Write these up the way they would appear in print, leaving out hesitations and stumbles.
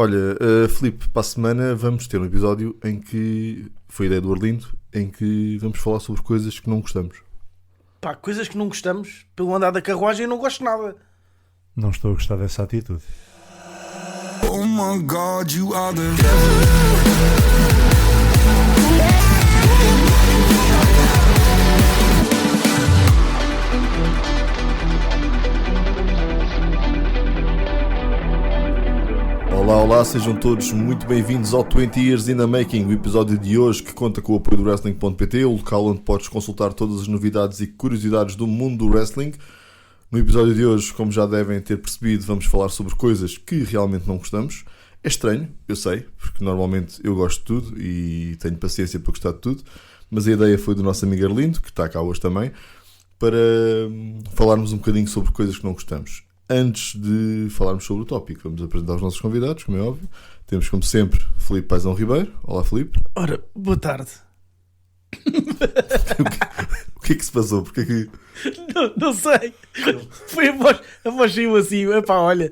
Olha, Filipe, para a semana vamos ter um episódio em que foi ideia do Arlindo, em que vamos falar sobre coisas que não gostamos. Pá, coisas que não gostamos. Pelo andar da carruagem eu não gosto nada. Não estou a gostar dessa atitude. Oh my God, you are the Olá, sejam todos muito bem-vindos ao 20 Years in the Making, o episódio de hoje que conta com o apoio do Wrestling.pt, o local onde podes consultar todas as novidades e curiosidades do mundo do wrestling. No episódio de hoje, como já devem ter percebido, vamos falar sobre coisas que realmente não gostamos. É estranho, eu sei, porque normalmente eu gosto de tudo e tenho paciência para gostar de tudo, mas a ideia foi do nosso amigo Arlindo, que está cá hoje também, para falarmos um bocadinho sobre coisas que não gostamos. Antes de falarmos sobre o tópico, vamos apresentar os nossos convidados, como é óbvio. Temos, como sempre, Filipe Paizão Ribeiro. Olá, Filipe. Ora, boa tarde. O que é que se passou? Porque é que... Não sei. Foi a voz saiu assim. Epá, olha.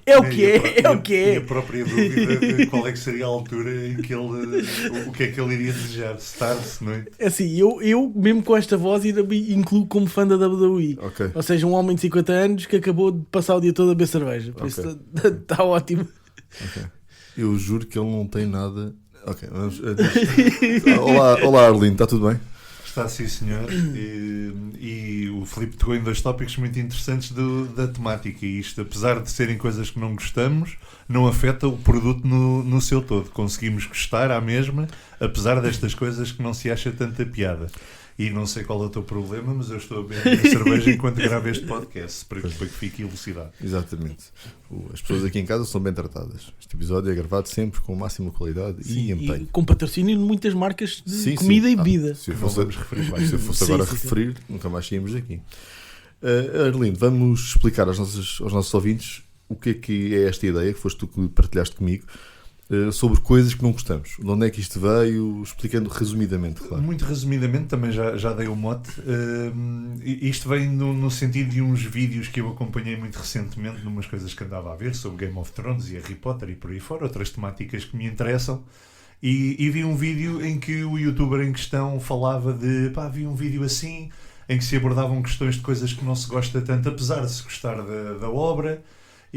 É o que é, é o que é. E a própria dúvida de qual é que seria a altura em que ele... O que é que ele iria desejar? Se tarde, se noite? É assim, eu mesmo com esta voz ainda me incluo como fã da WWE. Ok. Ou seja, um homem de 50 anos que acabou de passar o dia todo a beber cerveja. Por isso está ótimo. Ok. Eu juro que ele não tem nada... Ok, vamos... Olá, Arlindo, está tudo bem? Está sim, senhor. E o Filipe tocou em dois tópicos muito interessantes da temática. E isto, apesar de serem coisas que não gostamos, não afeta o produto no seu todo. Conseguimos gostar à mesma, apesar destas coisas que não se acha tanta piada. E não sei qual é o teu problema, mas eu estou a beber cerveja enquanto gravo este podcast, para que fique elucidado. Exatamente. As pessoas aqui em casa são bem tratadas. Este episódio é gravado sempre com máxima qualidade e empenho. E com patrocínio de muitas marcas de comida e bebida. Se eu fosse agora referir, nunca mais saímos daqui. Arlindo, vamos explicar aos nossos ouvintes o que é esta ideia que foste tu que partilhaste comigo, sobre coisas que não gostamos. De onde é que isto veio? Explicando resumidamente, claro. Muito resumidamente, também já dei o mote. Isto vem no sentido de uns vídeos que eu acompanhei muito recentemente, numas coisas que andava a ver sobre Game of Thrones e Harry Potter e por aí fora, outras temáticas que me interessam. E vi um vídeo em que o youtuber em questão falava de... vi um vídeo assim, em que se abordavam questões de coisas que não se gosta tanto, apesar de se gostar da obra.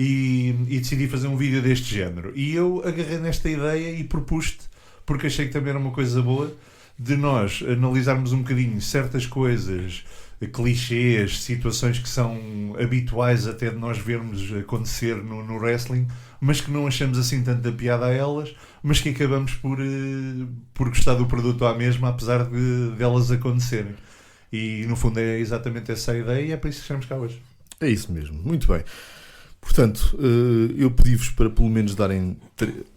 E decidi fazer um vídeo deste género. E eu agarrei nesta ideia e propus-te, porque achei que também era uma coisa boa, de nós analisarmos um bocadinho certas coisas, clichês, situações que são habituais até de nós vermos acontecer no wrestling, mas que não achamos assim tanta piada a elas, mas que acabamos por gostar do produto à mesma, apesar de elas acontecerem. E no fundo é exatamente essa a ideia e é para isso que estamos cá hoje. É isso mesmo, muito bem. Portanto, eu pedi-vos para pelo menos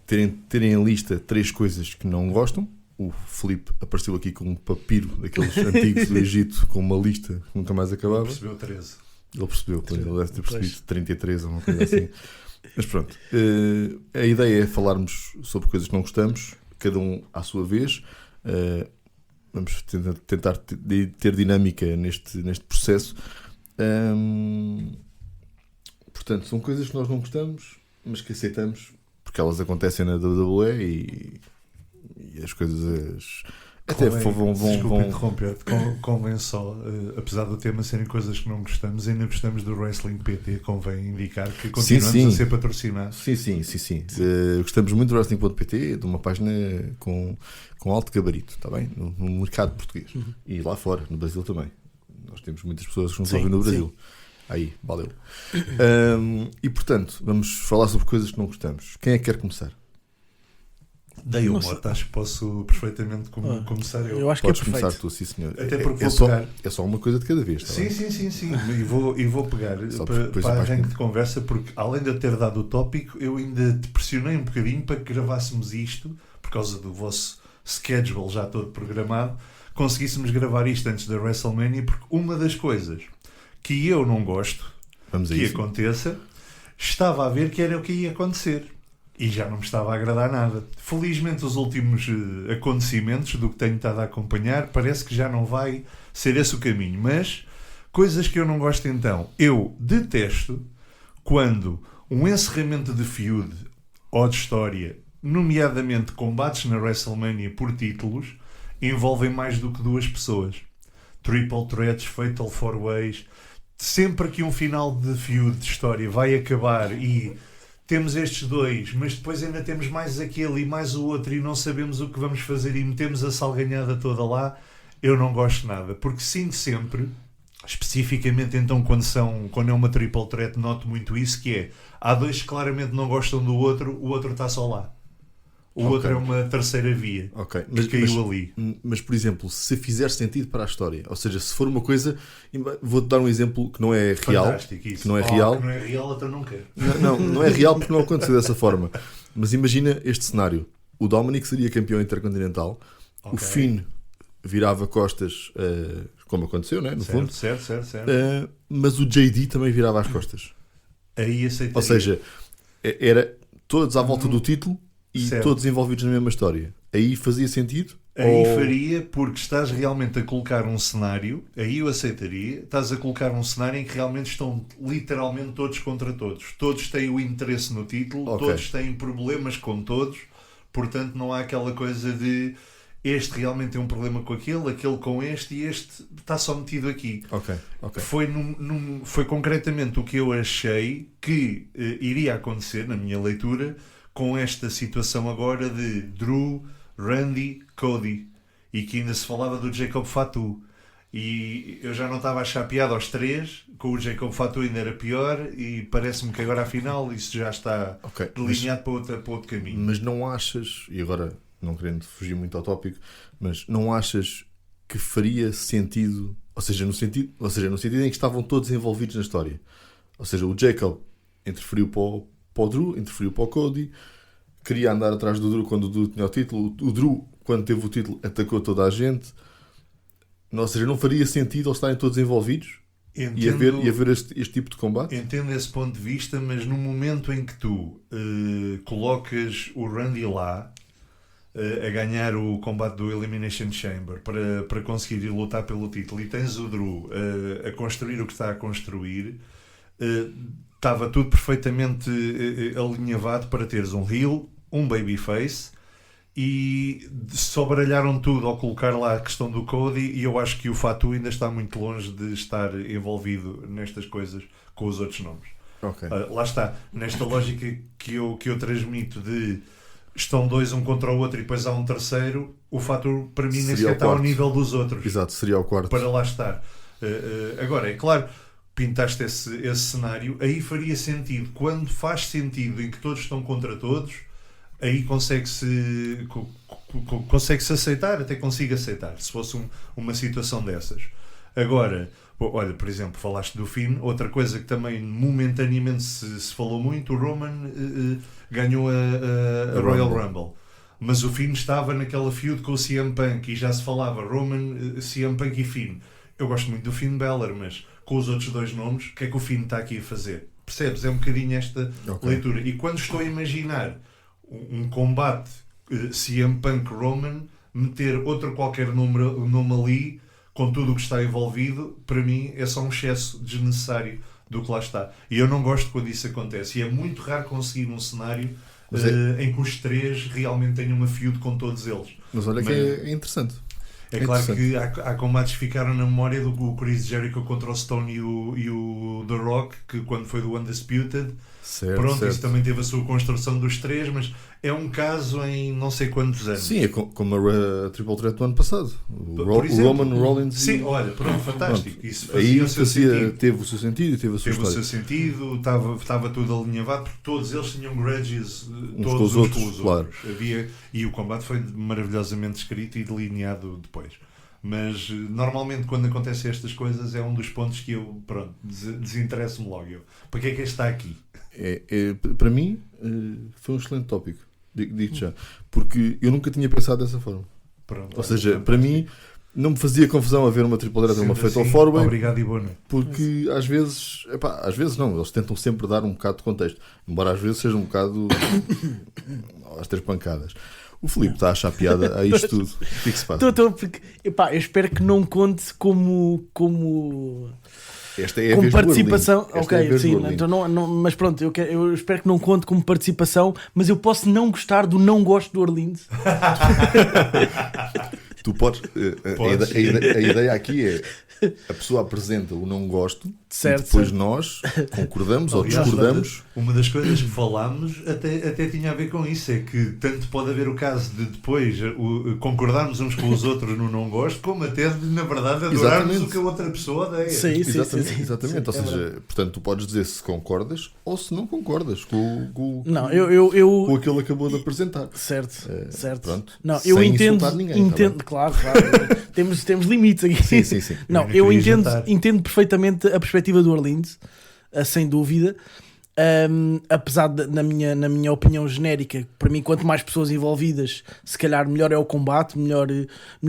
terem em lista 3 coisas que não gostam. O Filipe apareceu aqui com um papiro daqueles antigos do Egito, com uma lista que nunca mais acabava. Ele percebeu 13. Ele percebeu, ele deve ter percebido 33 ou uma coisa assim. Mas pronto, a ideia é falarmos sobre coisas que não gostamos, cada um à sua vez. Vamos tentar ter dinâmica neste processo. Portanto, são coisas que nós não gostamos, mas que aceitamos, porque elas acontecem na WWE e as coisas até vão... Desculpa interromper-te, convém só, apesar do tema serem coisas que não gostamos, ainda gostamos do Wrestling.pt, convém indicar que continuamos a ser patrocinados. Sim. Gostamos muito do Wrestling.pt, de uma página com alto gabarito, está bem? No mercado português. E lá fora, no Brasil também. Nós temos muitas pessoas que nos ouvem no Brasil. Sim. Aí, valeu. E portanto, vamos falar sobre coisas que não gostamos. Quem é que quer começar? Dei o mote, acho que posso perfeitamente começar eu. Eu acho Podes que é começar perfeito. tu, sim senhor. Até porque vou pegar. É só uma coisa de cada vez, tá? Sim. E vou pegar para arranque de conversa, porque além de eu ter dado o tópico, eu ainda te pressionei um bocadinho para que gravássemos isto, por causa do vosso schedule já todo programado, conseguíssemos gravar isto antes da WrestleMania, porque uma das coisas que eu não gosto que aconteça, estava a ver que era o que ia acontecer. E já não me estava a agradar nada. Felizmente os últimos acontecimentos do que tenho estado a acompanhar, parece que já não vai ser esse o caminho. Mas, coisas que eu não gosto então. Eu detesto quando um encerramento de feud ou de história, nomeadamente combates na WrestleMania por títulos, envolvem mais do que 2 pessoas. Triple Threats, Fatal 4-Ways, sempre que um final de feud de história vai acabar e temos estes 2, mas depois ainda temos mais aquele e mais o outro e não sabemos o que vamos fazer e metemos a salganhada toda lá, eu não gosto nada, porque sinto sempre, especificamente então quando é uma Triple Threat, noto muito isso, que é, há 2 que claramente não gostam do outro, o outro está só lá. O outro é uma terceira via que caiu ali. Mas, por exemplo, se fizer sentido para a história, ou seja, se for uma coisa, vou-te dar um exemplo que não é real. Fantástico, isso. Que não é real. Que não é real, então não quero. Não é real porque não aconteceu dessa forma. Mas imagina este cenário. O Dominic seria campeão intercontinental, o Finn virava costas, como aconteceu, né, no fundo. Certo. Mas o JD também virava as costas. Aí aceitaria. Ou seja, era todos à volta do título e certo. todos envolvidos na mesma história. Aí fazia sentido? Aí faria, porque estás realmente a colocar um cenário, aí eu aceitaria, estás a colocar um cenário em que realmente estão literalmente todos contra todos. Todos têm o interesse no título, todos têm problemas com todos, portanto não há aquela coisa de este realmente tem um problema com aquele com este e este está só metido aqui. Foi concretamente o que eu achei que iria acontecer na minha leitura com esta situação agora de Drew, Randy, Cody, e que ainda se falava do Jacob Fatu, e eu já não estava a achar piada aos 3, com o Jacob Fatu ainda era pior, e parece-me que agora afinal isso já está delineado para outro caminho. Mas não achas, e agora não querendo fugir muito ao tópico, mas não achas que faria sentido, ou seja, no sentido em que estavam todos envolvidos na história, ou seja, o Jacob interferiu para o Drew, interferiu para o Cody, queria andar atrás do Drew quando o Drew tinha o título, o Drew, quando teve o título, atacou toda a gente. Ou seja, não faria sentido eles estarem todos envolvidos e haver este tipo de combate? Entendo esse ponto de vista, mas no momento em que tu colocas o Randy lá a ganhar o combate do Elimination Chamber para conseguir lutar pelo título, e tens o Drew a construir o que está a construir, estava tudo perfeitamente alinhavado para teres um heel, um babyface, e só baralharam tudo ao colocar lá a questão do Cody, e eu acho que o Fatu ainda está muito longe de estar envolvido nestas coisas com os outros nomes. Lá está, nesta lógica que eu transmito de estão 2 um contra o outro e depois há um terceiro, o Fatu para mim nem sequer está ao nível dos outros. Exato, seria o quarto. Para lá estar. Agora, é claro, pintaste esse cenário, aí faria sentido. Quando faz sentido em que todos estão contra todos, aí consegue-se aceitar, até consigo aceitar, se fosse uma situação dessas. Agora, olha, por exemplo, falaste do Finn, outra coisa que também momentaneamente se falou muito, o Roman ganhou a Royal Rumble. Mas o Finn estava naquela feud com o CM Punk e já se falava Roman, CM Punk e Finn. Eu gosto muito do Finn Balor, mas com os outros 2 nomes, o que é que o Finn está aqui a fazer? Percebes? É um bocadinho esta leitura. E quando estou a imaginar um combate CM Punk-Roman, meter outro qualquer nome ali, com tudo o que está envolvido, para mim é só um excesso desnecessário do que lá está. E eu não gosto quando isso acontece. E é muito raro conseguir um cenário em que os 3 realmente tenham uma feud com todos eles. Mas olha que é interessante. É claro que há combates que ficaram na memória do Chris Jericho contra o Stone e o The Rock, que quando foi do Undisputed, certo. Isso também teve a sua construção dos 3, mas é um caso em não sei quantos anos. Sim, é como a Triple Threat do ano passado. O Roman, Rollins. Sim, olha, pronto, fantástico. Pronto. Isso fazia teve o seu sentido e teve a sua história. O seu sentido, estava tudo alinhavado, porque todos eles tinham grudges uns com os outros. Claro. E o combate foi maravilhosamente escrito e delineado depois. Mas normalmente quando acontecem estas coisas é um dos pontos que eu desinteresso-me logo. Para que é que este está aqui? Para mim foi um excelente tópico, digo já, porque eu nunca tinha pensado dessa forma. Pronto, ou seja, para mim não me fazia confusão haver uma Triple Threat ou uma Fatal 4-Way. Obrigado e boa noite. Porque às vezes não, eles tentam sempre dar um bocado de contexto, embora às vezes seja um bocado às 3 pancadas. O Filipe está a achar piada a isto tudo. O que se passa? Porque, eu espero que não conte como Esta é a como vez do participação. Berlim. Esta é a Ok, vez do sim, Berlim. então mas pronto, eu espero que não conte como participação, mas eu posso não gostar do não gosto do Orleans. Tu podes. Podes. A ideia aqui é a pessoa apresenta o não gosto Certo, e depois certo. nós concordamos ou Aliás, discordamos. uma das coisas que falámos até tinha a ver com isso, é que tanto pode haver o caso de depois concordarmos uns com os outros no não gosto, como até de, na verdade, adorarmos Exatamente. o que a outra pessoa odeia. Sim, Exatamente, sim. exatamente. Ou É seja, verdade. portanto, tu podes dizer se concordas ou se não concordas com Não, eu com aquilo que acabou de apresentar. certo, certo. Pronto. Não, Sem eu entendo, insultar ninguém, tá bem? claro, temos limites aqui. Sim, sim, sim. Não, Eu eu queria entendo, jantar. entendo perfeitamente a perspectiva do Orleans, sem dúvida. Apesar de, na minha opinião genérica, para mim, quanto mais pessoas envolvidas, se calhar melhor é o combate, melhores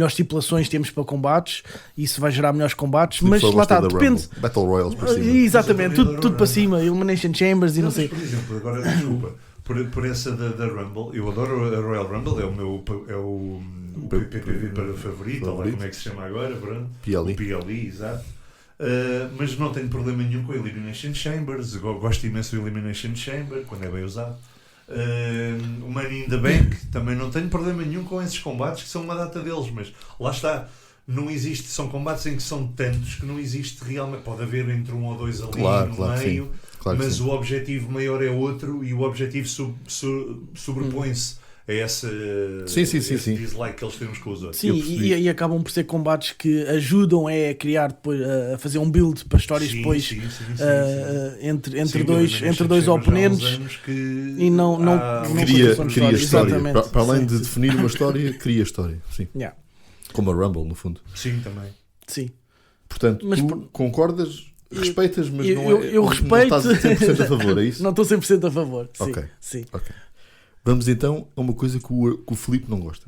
estipulações temos para combates, isso vai gerar melhores combates, mas Só lá gosta está, da depende. Rumble. Battle Royals por cima. Exatamente, Mas eu tudo para adoro, cima, Elimination Chambers e não Mas, sei. por exemplo, agora, desculpa, por essa da Rumble, eu adoro a Royal Rumble, é o PPV para favorito, ou lá como é que se chama agora, pronto. PLE. O PLE, exato. Mas não tenho problema nenhum com a Elimination Chambers, gosto imenso do Elimination Chamber, quando é bem usado. O Money in the Bank, também não tenho problema nenhum com esses combates, que são uma data deles, mas lá está. Não existe, são combates em que são tantos que não existe realmente. Pode haver entre um ou dois ali Claro, no claro que meio, sim. Claro que mas sim. o objetivo maior é outro e o objetivo sobrepõe-se a essa Sim. dislike que eles têm uns com os outros. Sim, eu percebi. e acabam por ser combates que ajudam a criar depois, a fazer um build para histórias Sim, depois sim. entre Sim, dois Elimination Chambers há uns oponentes anos que e não há- Cria construção de história. história, exatamente. Para além Sim, de sim. definir uma história, cria história. Sim. Yeah, Como a Rumble, no fundo. Sim, também. sim. Portanto, Mas tu concordas, respeitas, mas eu- não, eu não respeito. estás 100% a favor, é isso? Não estou 100% a favor. Sim, Ok. sim. Ok. Vamos então a uma coisa que o Filipe não gosta.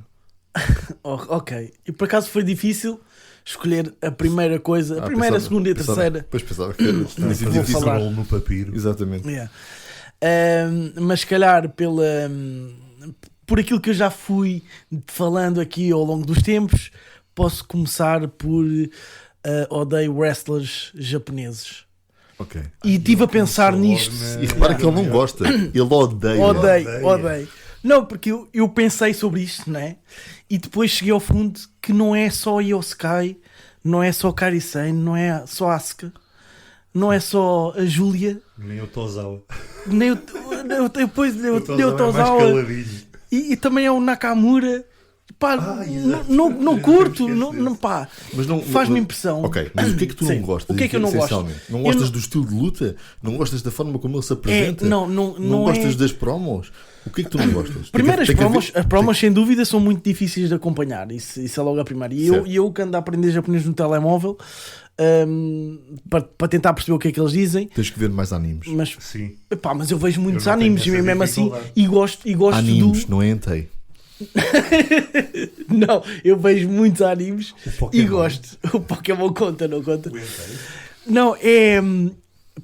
Ok. E por acaso foi difícil escolher a primeira coisa, a primeira, a segunda e a terceira. Depois pensava que era Está a difícil. fazer falar. scroll no papiro. Exatamente. Yeah. Mas se calhar por aquilo que eu já fui falando aqui ao longo dos tempos, posso começar por odeio wrestlers japoneses. Ok. E estive a pensar nisto. E repara que ele não gosta, ele odeia. Odeio. Não, porque eu pensei sobre isto, né? E depois cheguei ao fundo que não é só Io Sky, não é só Kairi Sane, não é só Asuka, não é só a Júlia, Nem o Tozawa. nem o depois O o Tozawa é mais Tozawa caladinho. e também é o Nakamura. Pá, Exato. não curto, Eu não pá. Mas não, Faz-me impressão. Ok, mas o que é que tu Sim. não gostas? O que é que eu não gosto? essencialmente? Não Eu gostas não- do estilo de luta? Não gostas da forma como ele se apresenta? não gostas é- das promos? O que é que tu não gostas? Primeiro, Tem que haver- as promos sem dúvida são muito difíceis de acompanhar. Isso é logo a primeira. Certo. E eu que ando a aprender japonês no telemóvel para tentar perceber o que é que eles dizem. Tens que ver mais animes. Mas, Sim. epá, mas eu vejo muitos Eu não tenho animes e essa mesmo assim dificuldade. e gosto Animes, do. não é entei. Não, eu vejo muitos animes O Pokémon. e gosto. O Pokémon conta, não conta? O Entei. Não, é.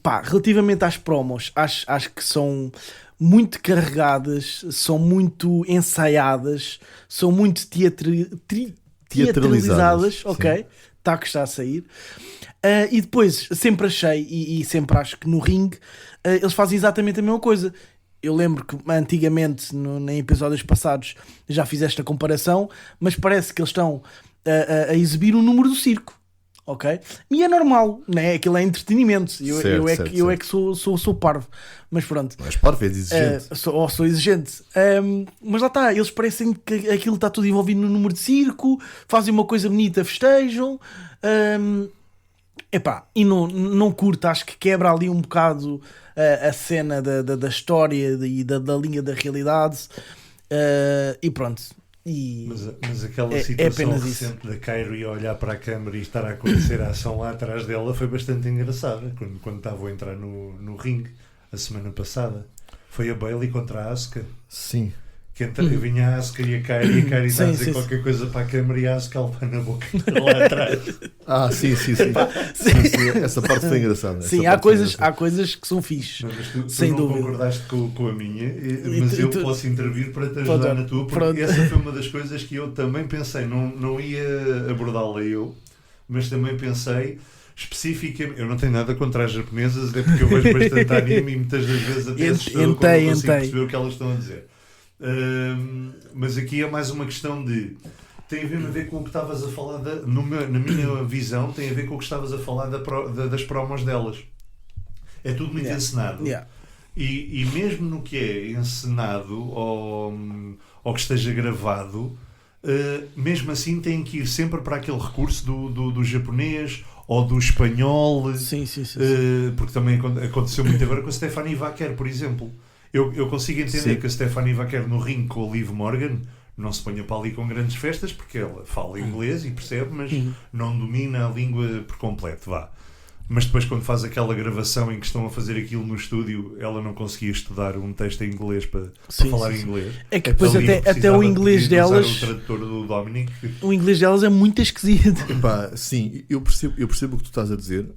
Pá, relativamente às promos, acho que são muito carregadas, são muito ensaiadas, são muito teatralizadas. Ok, está que está a sair. E depois, sempre achei, e sempre acho que no ringue, eles fazem exatamente a mesma coisa. Eu lembro que antigamente, em episódios passados, já fiz esta comparação, mas parece que eles estão a exibir o número do circo. Ok? E é normal, né? Aquilo é entretenimento. Eu é que sou parvo. Mas pronto. Não és parvo, és exigente. Sou exigente. Mas lá está, eles parecem que aquilo está tudo envolvido no número de circo, fazem uma coisa bonita, festejam. Epá, e não curto, acho que quebra ali um bocado a cena da história e da linha da realidade. E pronto. E Mas aquela é situação apenas isso. recente da Kairi a olhar para a câmara e estar a acontecer a ação lá atrás dela foi bastante engraçada quando estava a entrar no ringue a semana passada. Foi a Bayley contra a Asuka. Sim. Que vinha a Asuka e a Kairi está a Sim, dizer sim, qualquer coisa para a câmara e a Asuka a levar na boca lá atrás. Sim. Sim, essa parte foi engraçada. sim, Essa há parte foi coisas, engraçada. há coisas que são fixe. Mas tu Sem não dúvida. concordaste com a minha, mas eu posso intervir para te ajudar Pronto, na tua, porque pronto. essa foi uma das coisas que eu também pensei, não ia abordá-la eu, mas também pensei, especificamente, eu não tenho nada contra as japonesas, é porque eu vejo bastante anime e muitas das vezes até assustador quando não consigo perceber o que elas estão a dizer. Mas aqui é mais uma questão de... Tem a ver com o que estavas a falar, na minha visão, tem a ver com o que estavas a falar das promos delas. É tudo muito encenado. Yeah. E mesmo no que é encenado ou que esteja gravado, mesmo assim tem que ir sempre para aquele recurso do japonês ou do espanhol. Sim. Porque também aconteceu muito agora com a Stephanie Vaquer, por exemplo. Eu consigo entender que a Stephanie Vaquer no ringue com a Liv Morgan não se ponha para ali com grandes festas, porque ela fala inglês e percebe, mas não domina a língua por completo, vá. Mas depois, quando faz aquela gravação em que estão a fazer aquilo no estúdio, ela não conseguia estudar um texto em inglês para falar em inglês. É que depois até o inglês delas... O tradutor do Dominic. O inglês delas é muito esquisito. Epá, sim, eu percebo o que tu estás a dizer.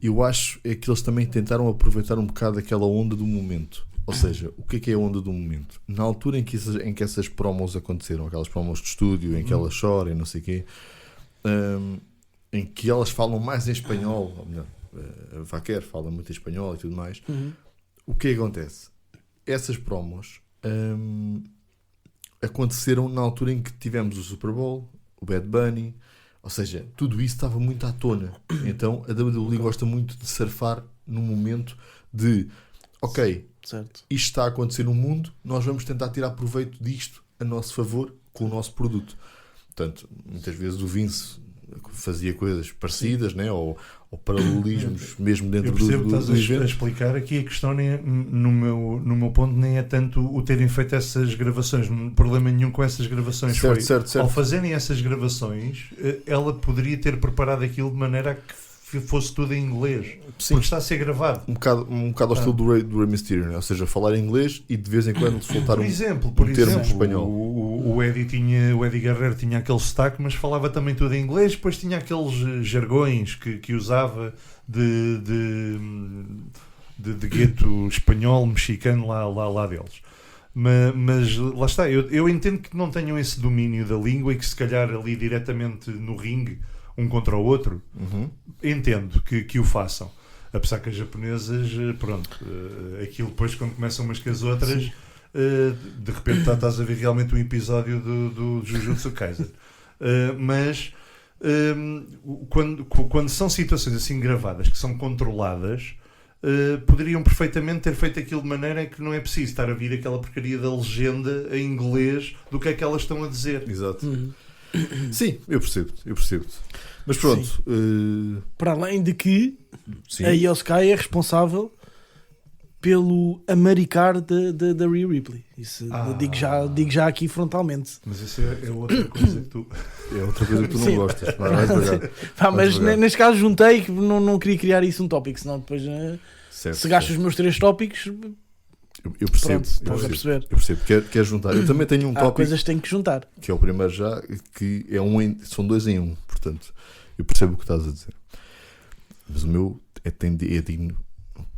Eu acho é que eles também tentaram aproveitar um bocado aquela onda do momento. Ou seja, o que é a onda do momento? Na altura em que essas promos aconteceram, aquelas promos de estúdio, em que elas choram e não sei o quê, em que elas falam mais em espanhol, ou melhor, a Vaquer fala muito em espanhol e tudo mais, o que acontece? Essas promos aconteceram na altura em que tivemos o Super Bowl, o Bad Bunny, ou seja, tudo isso estava muito à tona. Então a WWE gosta muito de surfar no momento de ok, certo. Isto está a acontecer no mundo, nós vamos tentar tirar proveito disto a nosso favor com o nosso produto. Portanto, muitas vezes o Vince fazia coisas parecidas, né? ou paralelismos mesmo dentro do evento. Eu percebo que estás a explicar. Aqui a questão nem é, no meu ponto nem é tanto o terem feito essas gravações, não há problema nenhum com essas gravações. Certo. Ao fazerem essas gravações, ela poderia ter preparado aquilo de maneira a que fosse tudo em inglês. Sim. Porque está a ser gravado. Um bocado ao estilo do Rey Mysterio, né? Ou seja, falar em inglês e de vez em quando soltar por exemplo, termo espanhol. O Eddie Guerrero tinha aquele sotaque, mas falava também tudo em inglês, depois tinha aqueles jargões que usava de gueto espanhol, mexicano lá deles. Mas lá está, eu entendo que não tenham esse domínio da língua e que se calhar ali diretamente no ringue um contra o outro, entendo que o façam. Apesar que as japonesas, pronto, aquilo depois quando começam umas com as outras, de repente estás a ver realmente um episódio do Jujutsu Kaisen. Mas quando são situações assim gravadas, que são controladas, poderiam perfeitamente ter feito aquilo de maneira que não é preciso estar a vir aquela porcaria da legenda em inglês do que é que elas estão a dizer. Exato. Sim, eu percebo-te. Mas pronto. Para além de que Sim. a Io Sky é responsável pelo Americar da Rhea Ripley. Isso digo já aqui frontalmente. Mas isso é outra coisa que tu... É outra coisa que tu não Sim. gostas. Mas neste caso juntei que não queria criar isso um tópico, senão depois se gasto os meus 3 tópicos... Eu percebo. Pronto, estás a perceber. Eu percebo. Quer juntar. Eu também tenho um Há tópico coisas que tenho que juntar. que é o primeiro já, que é são 2 em 1. Portanto, eu percebo o que estás a dizer. Mas o meu é digno,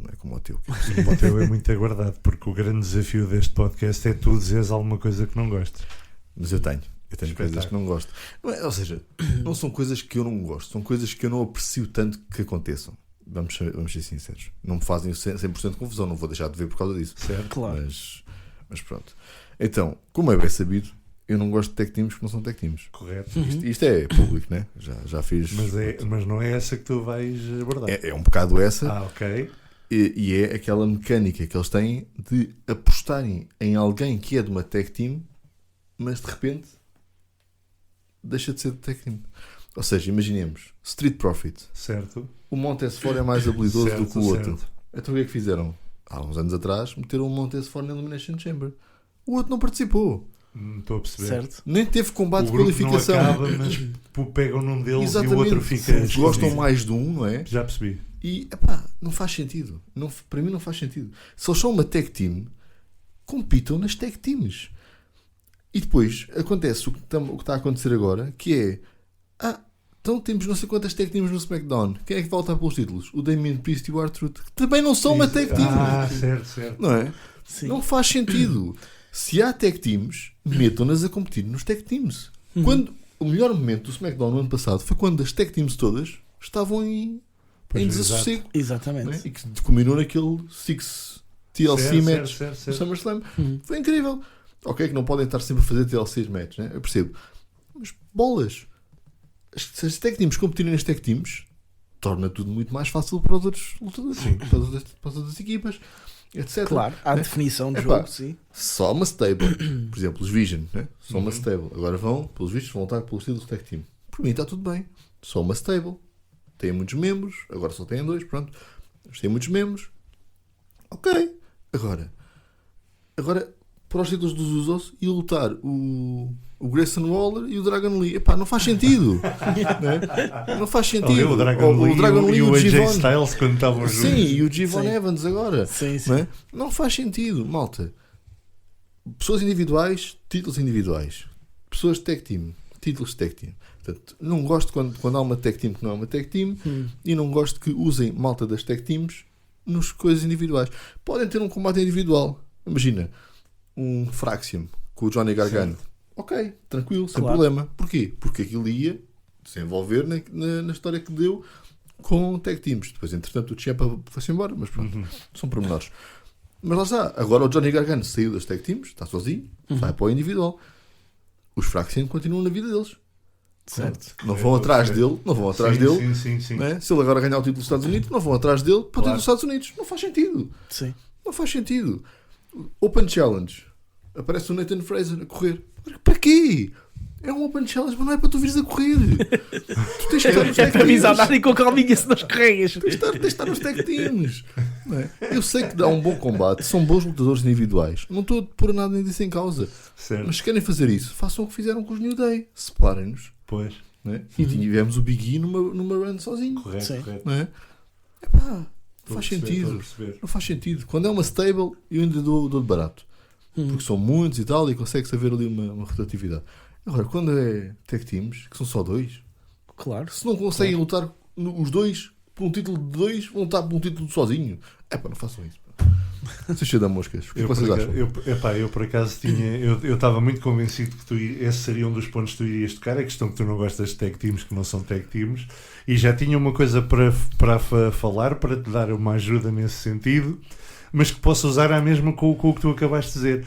não é como o teu. O teu é muito aguardado, porque o grande desafio deste podcast é tu dizeres alguma coisa que não gostes. Mas eu tenho coisas que não gosto. Ou seja, não são coisas que eu não gosto, são coisas que eu não aprecio tanto que aconteçam. Vamos ser sinceros. Não me fazem 100% de confusão, não vou deixar de ver por causa disso. Certo. Claro. Mas pronto. Então, como é bem sabido, eu não gosto de tech teams que não são tech teams. Correto. Isto é público, né? Já fiz. Mas não é essa que tu vais abordar. É um bocado essa. Ok. E é aquela mecânica que eles têm de apostarem em alguém que é de uma tech team, mas de repente deixa de ser de tech team. Ou seja, imaginemos Street Profit. Certo. O Montez Ford é mais habilidoso do que o outro. Certo. Então o que é que fizeram? Há uns anos atrás meteram o Montez Ford na Elimination Chamber. O outro não participou. Estou a perceber. Certo. Nem teve combate O de grupo qualificação. não acaba, mas pegam num deles Exatamente. e o outro fica... Gostam mais de um, não é? Já percebi. E não faz sentido. Para mim não faz sentido. Se eles são uma tag team, compitam nas tag teams. E depois acontece o que está a acontecer agora, que é então temos não sei quantas tag teams no SmackDown. Quem é que volta pelos títulos? O Damian Priest e o R-Truth, que também não são uma tag team. Certo. Não é? Sim. Não faz sentido. Se há tag teams, metam-nas a competir nos tag teams. Quando o melhor momento do SmackDown no ano passado foi quando as tag teams todas estavam em Pois, em exato. desassossego, Exatamente. né? E que culminou naquele 6 TLC match no certo. SummerSlam. Foi incrível. Ok, que não podem estar sempre a fazer TLCs match, né? Eu percebo. Mas bolas, se as tag teams competirem nas tag teams, torna tudo muito mais fácil para os outros lutadores, para as outras equipas, etc. Claro, há né? definição de Epá, jogo, sim. Só uma stable, por exemplo, os Vision, né? Só uma stable. Agora vão, pelos vistos, vão lutar pelos títulos tag team. Por mim está tudo bem. Só uma stable. Tem muitos membros, agora só têm 2, pronto. Mas tem muitos membros. Ok. Agora para os títulos dos Usos ia lutar o Grayson Waller e o Dragon Lee. Epá, não faz sentido. Né? Não faz sentido. O Dragon Lee e o AJ Givon. Styles quando estavam juntos. Sim, e o Givon Sim. Evans agora. Sim, sim. Não é? Não faz sentido, malta. Pessoas individuais, títulos individuais. Pessoas de tag team, títulos de tag team. Portanto, não gosto quando há uma tag team que não é uma tag team e não gosto que usem malta das tag teams nas coisas individuais. Podem ter um combate individual. Imagina, um Fraxium com o Johnny Gargano. Sim. Ok, tranquilo, sem problema. Porquê? Porque aquilo ia se envolver na história que deu com tag teams. Depois, entretanto, o Ciampa foi-se embora, mas pronto, são pormenores. Mas lá está, agora o Johnny Gargano saiu das tag teams, está sozinho, vai para o individual. Os Fraxium continuam na vida deles. Certo. Não vão atrás dele, não vão atrás dele. Sim. Né? Se ele agora ganhar o título dos Estados Unidos, não vão atrás dele para o título dos Estados Unidos. Não faz sentido. Sim. Não faz sentido. Open Challenge. Aparece o Nathan Fraser a correr. Para quê? É um Open Challenge, mas não é para tu vires a correr. Tu tens de estar nos É tag para avisar teams. nada e com a calminha se não escorregas. Tens de estar nos tag teams. Não é? Eu sei que dá um bom combate, são bons lutadores individuais. Não estou a pôr nada disso em causa. Certo. Mas se querem fazer isso, façam o que fizeram com os New Day. Separem-nos. Pois, Né? E tivemos o Big E numa run sozinho. correto, Sim. correto. Não é? Epá, não Estou faz a perceber, sentido. estou a perceber. Não faz sentido. Quando é uma stable, eu ainda dou de barato. Porque são muitos e tal, e consegue-se haver ali uma rotatividade. Agora, quando é tag teams, que são só 2, Claro. se não conseguem lutar os dois por um título de 2, vão lutar por um título sozinho. Epá, não façam isso. Deixa da moscas. O que vocês acham? Eu por acaso tinha. Eu estava muito convencido que esse seria um dos pontos que tu irias tocar. É a questão que tu não gostas de tag teams que não são tag teams. E já tinha uma coisa para falar, para te dar uma ajuda nesse sentido, mas que posso usar a mesma com o que tu acabaste de dizer.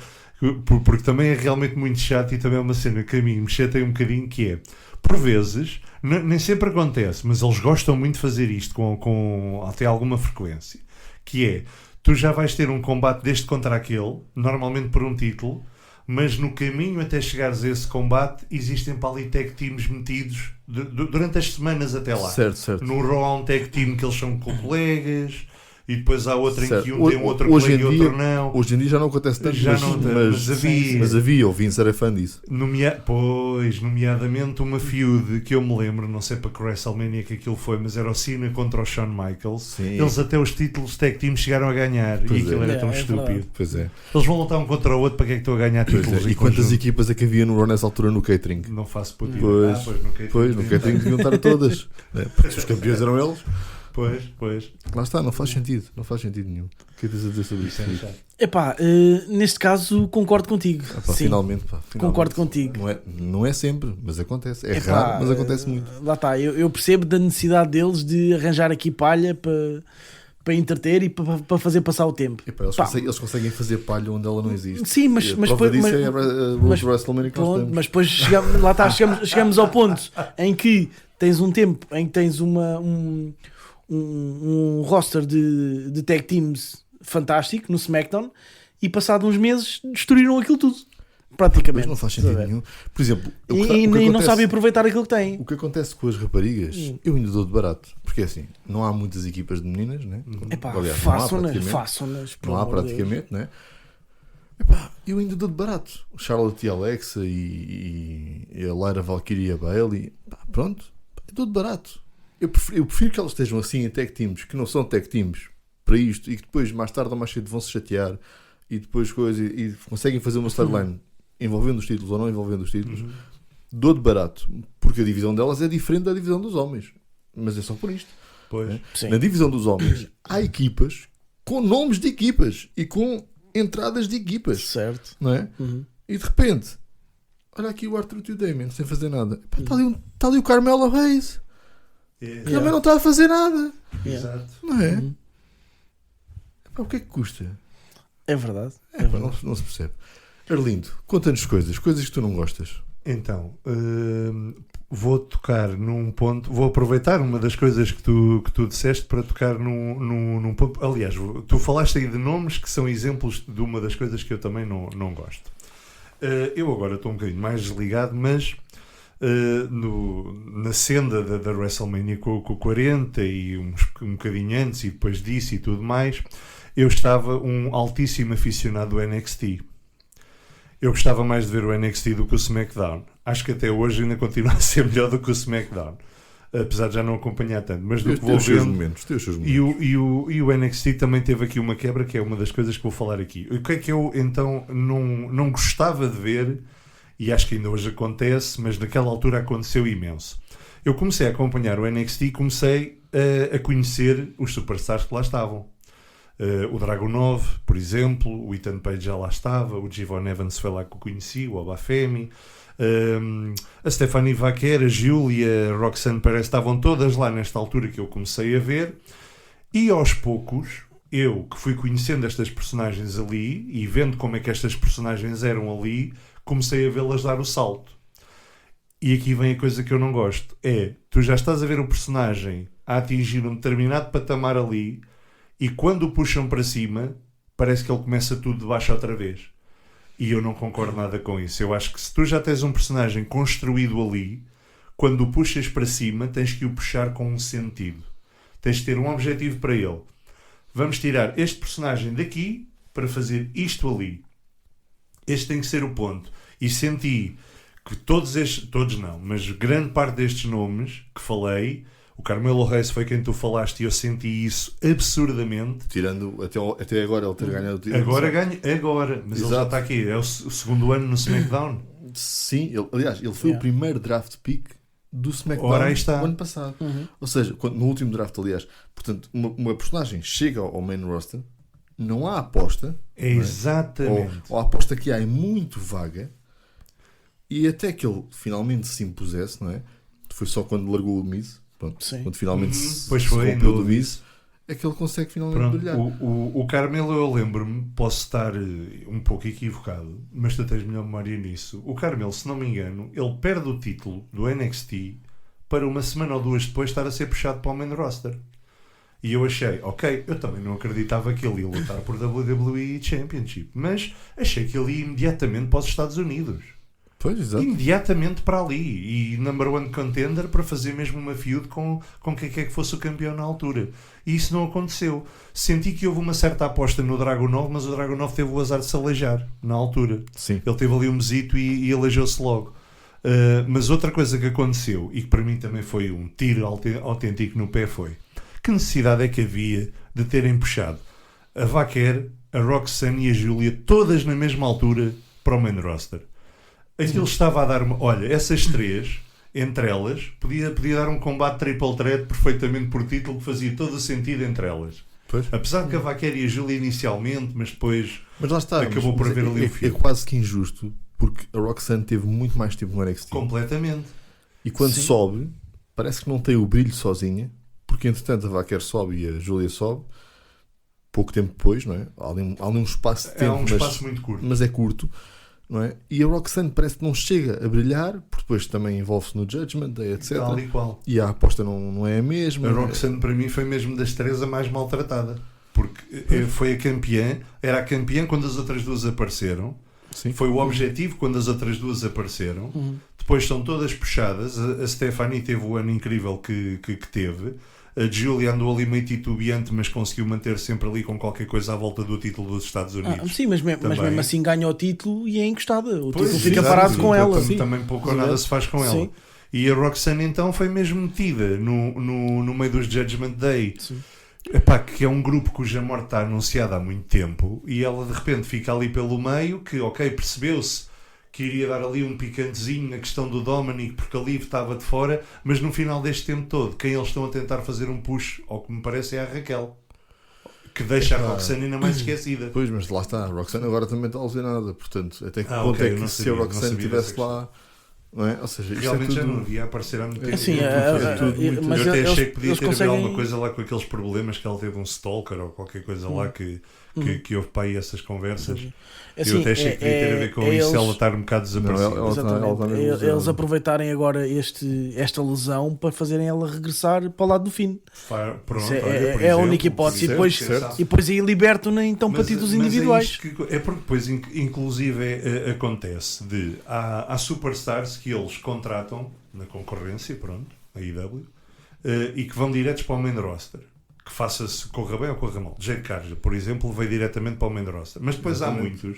Porque também é realmente muito chato e também é uma cena que a mim me chateia um bocadinho, que é, por vezes, nem sempre acontece, mas eles gostam muito de fazer isto com até alguma frequência, que é, tu já vais ter um combate deste contra aquele, normalmente por um título, mas no caminho até chegares a esse combate existem para ali tag teams metidos durante as semanas até lá. Certo. No Raw há um tag team que eles são com colegas, e depois há outra em que um tem um outro Hoje colega em e dia- outro não. Hoje em dia já não acontece tanto, Já não tanto, mas havia. o Vince era fã disso. Nomeadamente uma feud que eu me lembro, não sei para que WrestleMania que aquilo foi, mas era o Cena contra o Shawn Michaels. Sim. Eles até os títulos tag team chegaram a ganhar. Pois E aquilo é. era tão É estúpido. verdade. Pois é. Eles vão lutar um contra o outro, para que é que estou a ganhar Pois títulos é. em E quantas conjunto? equipas é que havia no Raw nessa altura no catering? Não faço puta Pois, ideia. Pois no catering. Pois, no catering deviam estar todas. Né? Porque se os campeões eram eles. Pois. Lá está, não faz sentido. Não faz sentido nenhum. O que é que tens a dizer sobre Isso isso? é chato. Epá, neste caso concordo contigo. Pá, Sim. finalmente. Concordo contigo. Não é sempre, mas acontece. É Epá, raro, mas acontece muito. Lá está, eu percebo da necessidade deles de arranjar aqui palha para entreter e para fazer passar o tempo. Epá, eles conseguem fazer palha onde ela não existe. Sim, mas E a prova disso é a mas- WrestleMania que nós pronto, temos. mas depois chegamos ao ponto em que tens um tempo em que tens um roster de tag teams fantástico no SmackDown e passado uns meses destruíram aquilo tudo praticamente. Mas não faz sentido nenhum. Por exemplo, E, o que e não acontece- sabem aproveitar aquilo que têm. O que acontece com as raparigas, eu ainda dou de barato. Porque assim, não há muitas equipas de meninas, né? Epá, Aliás, não há façam-nas, praticamente. pelo Não há amor de Deus. praticamente, né? Epá, eu ainda dou de barato. Charlotte e Alexa e a Lyra Valkyrie e a Bayley, pá, pronto, eu dou de barato. Eu prefiro que elas estejam assim em tag teams, que não são tag teams para isto, e que depois, mais tarde ou mais cedo, vão se chatear e depois e conseguem fazer uma storyline envolvendo os títulos ou não envolvendo os títulos. Dou de barato, porque a divisão delas é diferente da divisão dos homens, mas é só por isto. Pois. né? Sim. Na divisão dos homens há equipas com nomes de equipas e com entradas de equipas, Certo. não é? E de repente, olha aqui o Arthur e o Damien sem fazer nada. Está ali o Carmelo Reis. Também não está a fazer nada. Exato. Não é? Epá, o que é que custa? É verdade. Epá, não se percebe. Arlindo, conta-nos coisas que tu não gostas. Então, vou tocar num ponto, vou aproveitar uma das coisas que tu disseste para tocar num ponto. Aliás, tu falaste aí de nomes que são exemplos de uma das coisas que eu também não gosto. Eu agora estou um bocadinho mais desligado, mas na senda da WrestleMania com o 40 e um bocadinho antes e depois disso e tudo mais, eu estava um altíssimo aficionado do NXT. Eu gostava mais de ver o NXT do que o SmackDown. Acho que até hoje ainda continua a ser melhor do que o SmackDown, apesar de já não acompanhar tanto. Mas do que vou vendo, e o NXT também teve aqui uma quebra, que é uma das coisas que vou falar aqui. O que é que eu então não gostava de ver, e acho que ainda hoje acontece, mas naquela altura aconteceu imenso. Eu comecei a acompanhar o NXT e comecei a conhecer os superstars que lá estavam. O Dragunov, por exemplo, o Ethan Page já lá estava, o Giveon Evans foi lá que eu conheci, o Obafemi, a Stephanie Vaquer, a Julia, a Roxanne Perez, estavam todas lá nesta altura que eu comecei a ver, e aos poucos, eu que fui conhecendo estas personagens ali e vendo como é que estas personagens eram ali, comecei a vê-las dar o salto. E aqui vem a coisa que eu não gosto, tu já estás a ver o personagem a atingir um determinado patamar ali, e quando o puxam para cima, parece que ele começa tudo de baixo outra vez. E eu não concordo nada com isso. Eu acho que se tu já tens um personagem construído ali, quando o puxas para cima, tens que o puxar com um sentido. Tens de ter um objetivo para ele. Vamos tirar este personagem daqui para fazer isto ali. Este tem que ser o ponto. E senti que todos não, mas grande parte destes nomes que falei, o Carmelo Hayes foi quem tu falaste e eu senti isso absurdamente. Tirando até agora ele ter ganhado o título. Agora. Mas Exato. ele já está aqui. É o segundo ano no SmackDown. Sim, aliás, ele foi o primeiro draft pick do SmackDown do ano passado. Ou seja, no último draft, aliás. Portanto, uma personagem chega ao main roster, não há aposta. Exatamente. Ou a aposta que há é muito vaga. E até que ele finalmente se impusesse, não é? Foi só quando largou o Miz. Pronto, quando finalmente se rompeu do Miz, é que ele consegue finalmente brilhar. O Carmelo, eu lembro-me, posso estar um pouco equivocado, mas tu tens melhor memória nisso. O Carmelo, se não me engano, ele perde o título do NXT para uma semana ou duas depois estar a ser puxado para o main roster. E eu achei, ok, eu também não acreditava que ele ia lutar por WWE Championship, mas achei que ele ia imediatamente para os Estados Unidos. Pois, exato. Imediatamente para ali, e number one contender para fazer mesmo uma feud com quem quer que fosse o campeão na altura, e isso não aconteceu. Senti que houve uma certa aposta no Dragunov, mas o Dragunov teve o azar de se aleijar na altura. Sim. Ele teve ali um mesito e aleijou-se logo. Mas outra coisa que aconteceu, e que para mim também foi um tiro autêntico no pé, foi que necessidade é que havia de terem puxado a Vaquer, a Roxanne e a Julia todas na mesma altura para o main roster. Aquilo estava a dar olha, essas três, entre elas, podia dar um combate triple threat perfeitamente por título, que fazia todo o sentido entre elas. Pois. Apesar de que a Vaquer e a Julia inicialmente, mas depois lá está, acabou por haver ali o fio. É quase que injusto, porque a Roxanne teve muito mais tempo no NXT. Completamente. E quando sobe, parece que não tem o brilho sozinha, porque entretanto a Vaquer sobe e a Julia sobe, pouco tempo depois, não é? Há ali um espaço de tempo, espaço muito curto. Mas é curto. Não é? E a Roxanne parece que não chega a brilhar, porque depois também envolve-se no Judgment, etc. Tal e qual. E a aposta não é a mesma. A Roxanne para mim foi mesmo das três a mais maltratada, porque foi a campeã, era a campeã quando as outras duas apareceram. Sim. Foi o objetivo quando as outras duas apareceram. Depois são todas puxadas. A Stephanie teve o ano incrível que teve. A Julia andou ali meio titubeante, mas conseguiu manter sempre ali com qualquer coisa à volta do título dos Estados Unidos. Sim, mas mesmo assim ganha o título e é encostada. O título fica exato, parado com ela. Também pouco ou nada se faz com ela. Sim. E a Roxanne então foi mesmo metida no meio dos Judgment Day. Sim. Epá, que é um grupo cuja morte está anunciada há muito tempo, e ela de repente fica ali pelo meio, que ok, percebeu-se que iria dar ali um picantezinho na questão do Dominic, porque a Liv estava de fora, mas no final deste tempo todo, quem eles estão a tentar fazer um push, ao que me parece, é a Raquel, que deixa a Roxanne ainda mais esquecida. Pois, mas lá está, a Roxanne agora também está lesionada, portanto, até que ponto ok, é que se a Roxanne estivesse lá, não é? Ou seja, isto Realmente é já tudo... não devia aparecer há muito tempo. Assim, mas eu até eles- achei que podia eles ter conseguem- havido alguma coisa lá com aqueles problemas que ela teve um stalker ou qualquer coisa lá que houve para aí essas conversas. Assim, Eu até achei que podia ter a ver com isso, ela estar um bocado desaparecida. Não, ela está Exatamente. mesmo Eles lesionada. aproveitarem agora esta lesão para fazerem ela regressar para o lado do fim. Pronto, Isso é- olha, por é a exemplo, única hipótese. certo, E depois, certo. e depois aí libertam-na então para Mas- títulos mas individuais. é porque depois, inclusive, acontece de há superstars que eles contratam na concorrência, pronto, a IW, e que vão diretos para o main roster. Que faça-se, corra bem ou corra mal. Jake Carter, por exemplo, veio diretamente para o main roster. Mas depois há muitos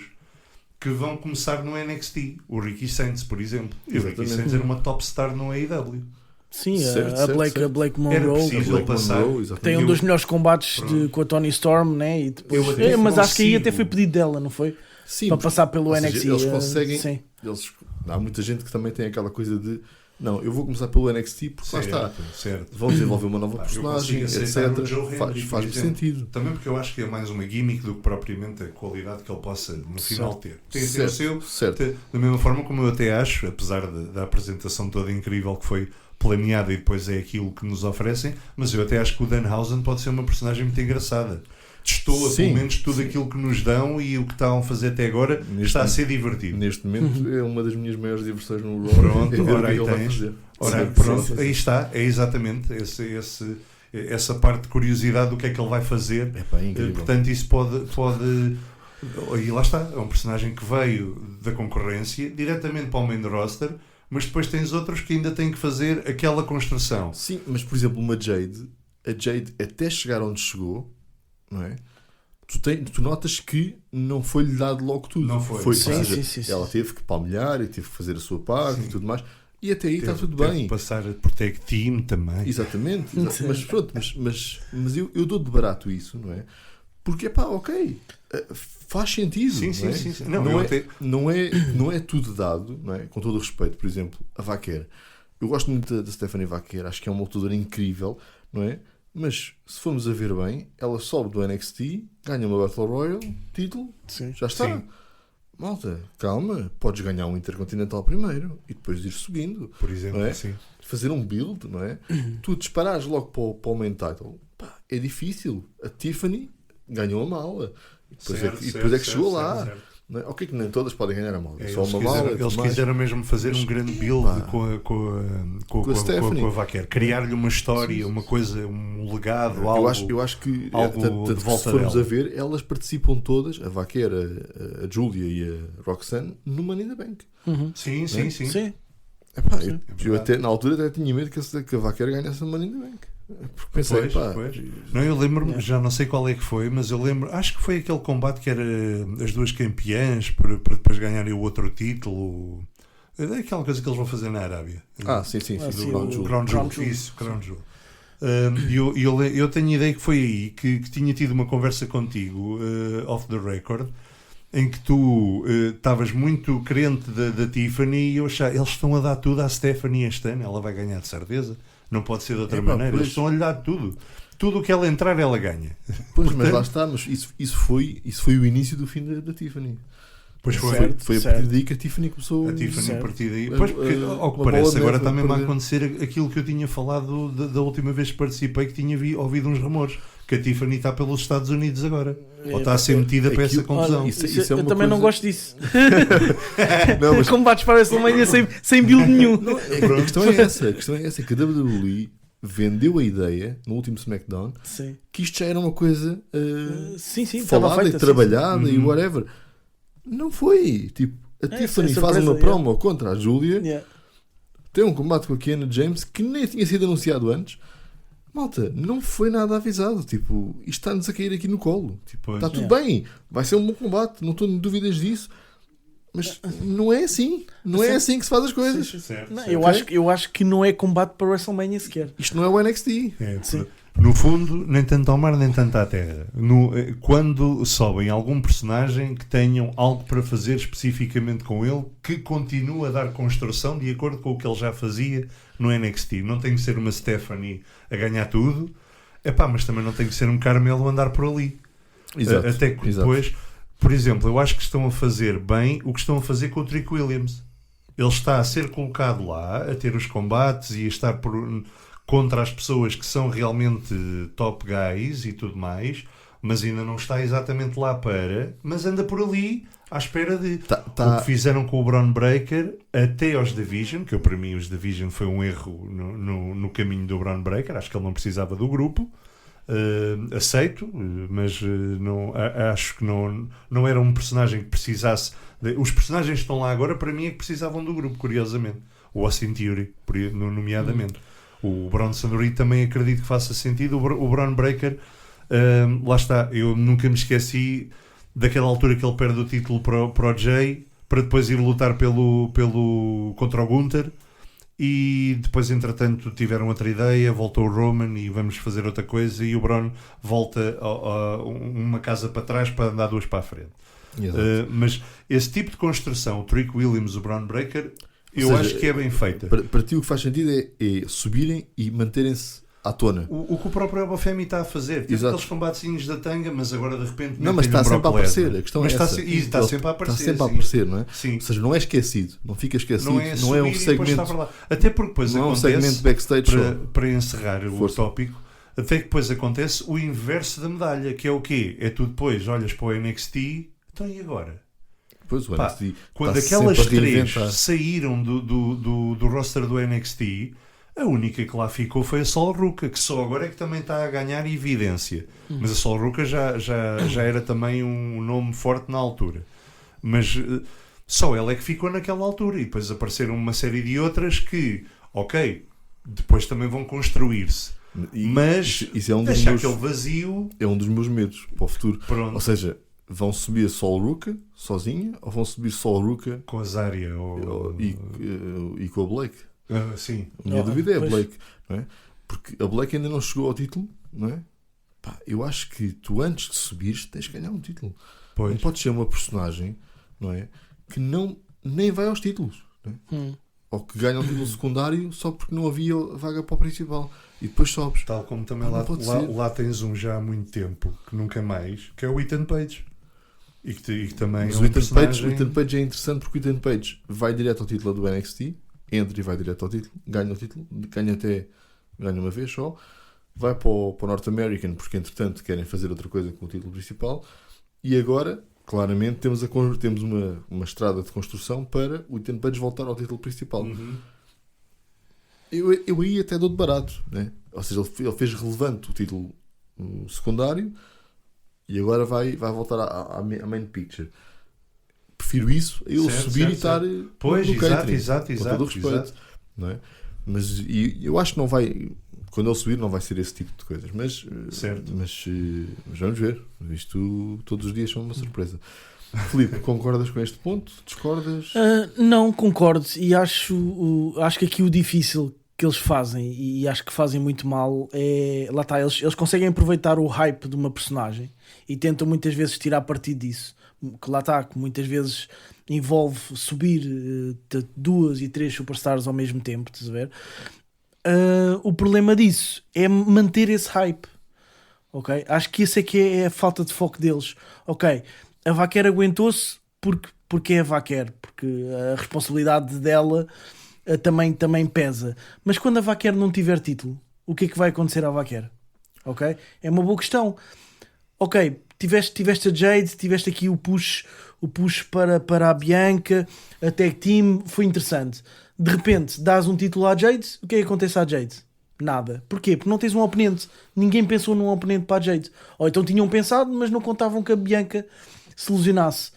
que vão começar no NXT. O Ricky Saints, por exemplo. E o Ricky Exatamente. Saints era uma top star no AEW. Sim, Certo, a certo, Blake, certo. a Blake Era Monroe preciso ele passar. exatamente. tem um dos melhores combates Pronto. com a Toni Storm, né? E depois, Eu até mas acho que aí consigo. até foi pedido dela, não foi? Sim, Para porque- passar pelo ou seja, NXT. eles conseguem. Sim. Há muita gente que também tem aquela coisa de não, eu vou começar pelo NXT porque lá está. Certo. Vão desenvolver uma nova Eu personagem, consigo aceitar etc. o Joe Hendry, por Faz exemplo. sentido. Também porque eu acho que é mais uma gimmick do que propriamente a qualidade que ele possa no final ter. Tem o seu, Certo. da mesma forma como eu até acho, apesar da apresentação toda incrível que foi planeada e depois é aquilo que nos oferecem, mas eu até acho que o Danhausen pode ser uma personagem muito engraçada. Destoa Sim, pelo menos tudo aquilo que nos dão e o que estão a fazer até agora está a ser divertido. Neste momento é uma das minhas maiores diversões no Raw. Pronto, é ver o ora que aí ele vai tens. fazer. Ora, Sim, pronto, sim, sim. aí está, é exatamente essa parte de curiosidade do que é que ele vai fazer. Epá, é incrível. Portanto, isso pode. E lá está, é um personagem que veio da concorrência diretamente para o main roster, mas depois tens outros que ainda têm que fazer aquela construção. Sim, mas por exemplo, a Jade até chegar onde chegou, não é? Tu notas que não foi-lhe dado logo tudo. Não foi. Ou Sim, seja, sim. ela teve que palmilhar e teve que fazer a sua parte Sim. e tudo mais. E até aí está tudo Teve bem. que passar por tag team também. Exatamente. Mas pronto, mas eu dou de barato isso, não é? Porque, pá, ok, faz sentido. Sim, não sim, é? sim, sim. Não, eu até- Não é tudo dado, não é? Com todo o respeito, por exemplo, a Vaquer. Eu gosto muito da Stephanie Vaquer, acho que é uma lutadora incrível, não é? Mas se formos a ver bem, ela sobe do NXT, ganha uma Battle Royale, título, Sim. já está. Sim. Malta, calma, podes ganhar um Intercontinental primeiro e depois ir subindo. Por exemplo, Não é? sim. Fazer um build, não é? Tu disparares logo para o main title, pá, é difícil. A Tiffany ganhou a mala. E depois é que chegou lá. certo. Não é? Ok, que nem todas podem ganhar a mala. É, Só eles uma mala. quiseram, tudo mais. mesmo fazer um grande build Pá. com a Stephanie. Vaquer. Criar-lhe uma história, uma coisa, um legado, algo. Eu acho que algo tanto de volta se formos dela. a ver, elas participam todas, a Vaquer, a Julia e a Roxanne, no Money in the Bank. Sim. Sim. Epá, Sim. eu até, na altura até tinha medo que a Vaquer ganhasse a Money in the Bank. Porque pensei, Pois. Não, eu lembro-me, já não sei qual é que foi, mas eu lembro, acho que foi aquele combate que era as duas campeãs para depois ganharem o outro título. É aquela coisa que eles vão fazer na Arábia. sim, sim, do o Crown Jewel. Crown Jewel. Isso, Crown Jewel. Eu tenho a ideia que foi aí que tinha tido uma conversa contigo, off the record, em que tu estavas muito crente da Tiffany e eu achava, eles estão a dar tudo à Stephanie este ano, ela vai ganhar de certeza, não pode ser de outra maneira, pois. eles estão a lhe dar tudo. Tudo o que ela entrar, ela ganha. Pois, mas Portanto- lá está, mas isso foi o início do fim da Tiffany. Pois foi. Certo. Foi a partir daí que a Tiffany começou. A Tiffany, a Certo. partir daí. Pois, porque, ao que uma parece, bola agora neve está a mesmo a perder. acontecer aquilo que eu tinha falado da última vez que participei, que tinha ouvido uns rumores. Que a Tiffany está pelos Estados Unidos agora. Ou está a ser metida para essa Aquilo- confusão. Olha, Isso isso é eu uma também não coisa- gosto disso. Não, mas Combates para a WrestleMania sem build nenhum. a questão é essa. A questão é essa, que a WWE vendeu a ideia no último SmackDown Sim. que isto já era uma coisa Sim, estava falada feita, e sim, trabalhada e Uhum. whatever. Não foi. Tipo, a Tiffany é faz surpresa, uma promo contra a Julia, sim. Yeah. tem um combate com a Kiana James que nem tinha sido anunciado antes. Malta, não foi nada avisado. Tipo, isto está-nos a cair aqui no colo. Tipo, Pois. está tudo Yeah. bem, vai ser um bom combate, não estou em dúvidas disso. Mas não é assim. Não é Sim. assim que se faz as coisas. Certo, Não, certo. eu acho que não é combate para WrestleMania sequer. Isto não é o NXT. Sim. No fundo, nem tanto ao mar, nem tanto à terra. Quando sobem algum personagem que tenham algo para fazer especificamente com ele, que continue a dar construção de acordo com o que ele já fazia no NXT. Não tem que ser uma Stephanie a ganhar tudo, mas também não tem que ser um Carmelo a andar por ali. Exato. Até que depois, por exemplo, eu acho que estão a fazer bem o que estão a fazer com o Trick Williams. Ele está a ser colocado lá, a ter os combates e a estar contra as pessoas que são realmente top guys e tudo mais, mas ainda não está exatamente lá mas anda por ali à espera de o que fizeram com o Bron Breakker até aos Division, que para mim os Division foi um erro no caminho do Bron Breakker. Acho que ele não precisava do grupo. Aceito, mas acho que não era um personagem que precisasse os personagens que estão lá agora para mim é que precisavam do grupo, curiosamente. O Austin Theory, nomeadamente. O Bronson Reed também acredito que faça sentido. O Bron Breakker, lá está, eu nunca me esqueci daquela altura que ele perde o título para o Jay, para depois ir lutar contra o Gunther. E depois, entretanto, tiveram outra ideia, voltou o Roman e vamos fazer outra coisa, e o Braun volta uma casa para trás para andar duas para a frente. Mas esse tipo de construção, o Trick Williams, o Bron Breakker, eu acho que é bem feita. Para ti o que faz sentido é subirem e manterem-se à tona. O que o próprio Obafemi está a fazer. Tem aqueles combatezinhos da tanga, mas agora de repente não, mas está sempre a aparecer. A questão é essa. Está sempre a aparecer. Está sempre a aparecer, não é? Sim. Ou seja, não é esquecido, não fica esquecido, não é um segmento. Até porque depois não acontece, é um segmento backstage para encerrar o tópico, até que depois acontece o inverso da medalha, que é o quê? É tu depois olhas para o NXT, então e agora? Pois, o NXT quando aquelas três saíram do roster do NXT, a única que lá ficou foi a Sol Ruka, que só agora é que também está a ganhar evidência. Mas a Sol Ruka já era também um nome forte na altura. Mas só ela é que ficou naquela altura. E depois apareceram uma série de outras que, ok, depois também vão construir-se. Mas isso é deixar aquele vazio... É um dos meus medos para o futuro. Pronto. Ou seja, vão subir a Sol Ruka sozinha ou vão subir Sol Ruka com a Zarya e com a Blake? Sim. A minha dúvida é a Blake, não é? Porque a Blake ainda não chegou ao título, não é? Eu acho que tu antes de subires tens que ganhar um título. Não podes ser uma personagem, não é? Que nem vai aos títulos, não é? Ou que ganha um título secundário só porque não havia vaga para o principal e depois sobes. Tal como também lá tens um já há muito tempo que nunca mais, que é o Ethan Page. E que também mas é o Ethan Page é interessante porque o Ethan Page vai direto ao título do NXT, entra e vai direto ao título, ganha o título, ganha uma vez só, vai para o North American porque entretanto querem fazer outra coisa com o título principal, e agora claramente temos uma estrada de construção para o Ethan Page voltar ao título principal. Eu aí até dou de barato, né? Ou seja, ele fez relevante o título secundário e agora vai voltar à main picture. Prefiro isso a ele subir e estar no catering, com todo o respeito, não é? Mas eu acho que não vai, quando ele subir não vai ser esse tipo de coisas, mas vamos ver, isto todos os dias são uma surpresa. Filipe, concordas com este ponto? Discordas? Não, concordo, e acho que aqui o difícil que eles fazem, e acho que fazem muito mal, é, lá está, eles conseguem aproveitar o hype de uma personagem e tentam muitas vezes tirar partido disso, que lá está, que muitas vezes envolve subir 2 e 3 superstars ao mesmo tempo, estás a ver? O problema disso é manter esse hype, ok? Acho que isso é que é a falta de foco deles. Ok, a Vaquer aguentou-se porque é a Vaquer, porque a responsabilidade dela também pesa. Mas quando a Vaquer não tiver título, o que é que vai acontecer à Vaquer? Ok? É uma boa questão. Ok, tiveste a Jade, tiveste aqui o push para a Bianca, a tag team, foi interessante. De repente, dás um título à Jade, o que é que acontece à Jade? Nada. Porquê? Porque não tens um oponente. Ninguém pensou num oponente para a Jade. Ou então tinham pensado, mas não contavam que a Bianca se lesionasse.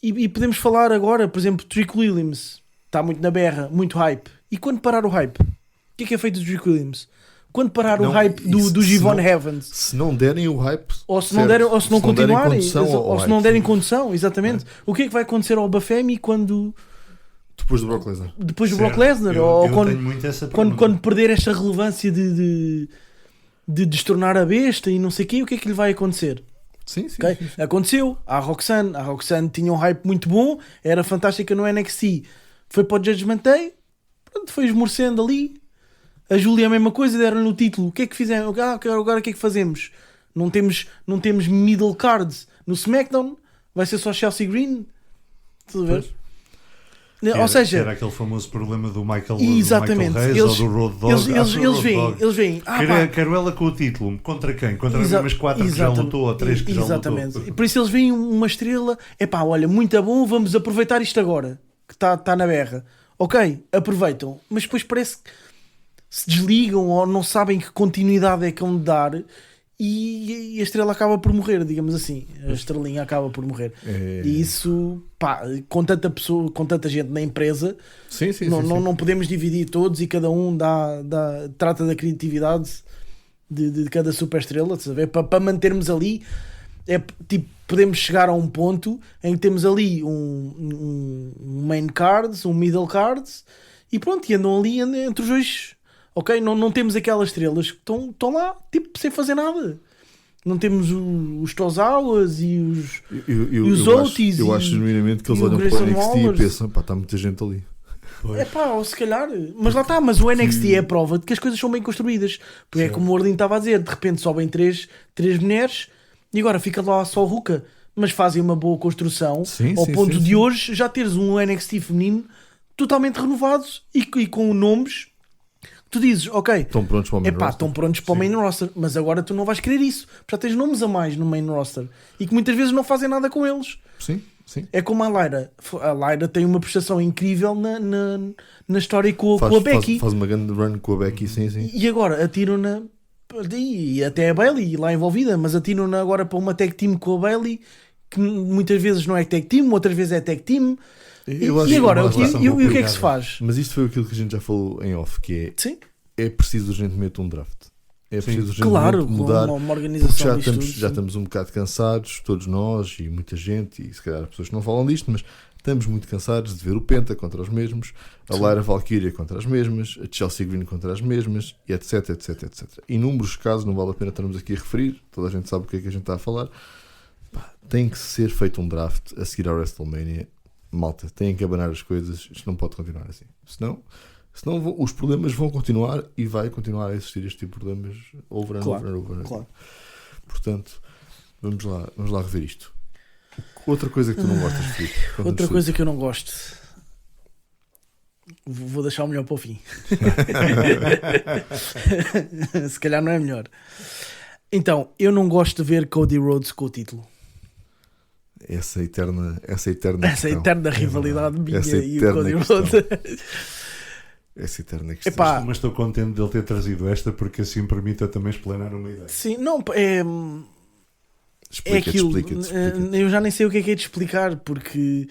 E podemos falar agora, por exemplo, Trick Williams. Está muito na berra, muito hype. E quando parar o hype? O que é feito do Trick Williams? Quando parar o hype do Giovanni Heavens? Se não derem o hype, ou se não continuarem, ou se não derem condição, exatamente. O que é que vai acontecer ao Bafemi quando... Depois do Brock Lesnar. Depois do Brock Lesnar. Ou quando perder esta relevância de destornar a besta e não sei o quê, o que é que lhe vai acontecer? Sim. Aconteceu. A Roxanne tinha um hype muito bom, era fantástica no NXT. Foi para o Judgment Day, foi esmorecendo ali. A Júlia a mesma coisa, deram-lhe o título. O que é que fizeram? Agora o que é que fazemos? Não temos middle card no SmackDown? Vai ser só Chelsea Green? Estás a ver? Ou seja, era aquele famoso problema do Michael, exatamente, do Michael Hayes eles, ou do Road Dogg. eles veem, quero ela com o título, contra quem? Contra as mesmas 4 que já lutou ou 3 que já lutou. Exatamente, por isso eles veem uma estrela, olha, muito bom, vamos aproveitar isto agora, que está na berra. Ok, aproveitam, mas depois parece que se desligam ou não sabem que continuidade é que vão dar e a estrela acaba por morrer, digamos assim. A estrelinha acaba por morrer. E isso, com tanta pessoa, com tanta gente na empresa, não podemos dividir todos e cada um trata da criatividade de cada super estrela, para mantermos ali. Tipo, podemos chegar a um ponto em que temos ali um main card, um middle card e pronto, e andam ali entre os dois. Ok? Não temos aquelas estrelas que estão lá, tipo, sem fazer nada. Não temos os Tozawas e os Otis. Eu acho genuinamente que eles olham para o NXT e pensam, está muita gente ali. Ou se calhar, mas lá está. Mas o NXT é a prova de que as coisas são bem construídas. Porque é como o Orlin estava a dizer, de repente sobem três mulheres e agora fica lá só o Ruka. Mas fazem uma boa construção ao ponto de hoje já teres um NXT feminino totalmente renovado e com nomes. Tu dizes, ok, estão prontos para o main roster. Estão prontos para o main roster, mas agora tu não vais querer isso. Já tens nomes a mais no main roster e que muitas vezes não fazem nada com eles. Sim. É como a Lyra. A Lyra tem uma prestação incrível na história com a Becky. Faz uma grande run com a Becky, sim. E agora atiram-na, e até a Bayley lá envolvida, mas atiram-na agora para uma tag team com a Bayley, que muitas vezes não é tag team, outras vezes é tag team. E agora, o que é que se faz? Mas isto foi aquilo que a gente já falou em off, que é preciso urgentemente um draft. É preciso urgentemente mudar, uma organização já estamos um bocado cansados, todos nós e muita gente, e se calhar pessoas que não falam disto, mas estamos muito cansados de ver o Penta contra os mesmos, a Lyra Valkyria contra as mesmas, a Chelsea Green contra as mesmas, e etc. Inúmeros casos, não vale a pena estarmos aqui a referir, toda a gente sabe o que é que a gente está a falar. Tem que ser feito um draft a seguir à WrestleMania. Malta, têm que abanar as coisas, isto não pode continuar assim. Senão os problemas vão continuar e vai continuar a existir este tipo de problemas over and over. Claro. Portanto, vamos lá rever isto. Outra coisa que tu não gostas, Filipe? Outra coisa que eu não gosto. Vou deixar o melhor para o fim. Se calhar não é melhor. Então, eu não gosto de ver Cody Rhodes com o título. Essa eterna rivalidade minha e o Cody Rhodes. Essa eterna questão. Mas estou contente de ele ter trazido esta, porque assim permite também explanar uma ideia. Sim, não, é aquilo. Explica-te. Eu já nem sei o que é de explicar, porque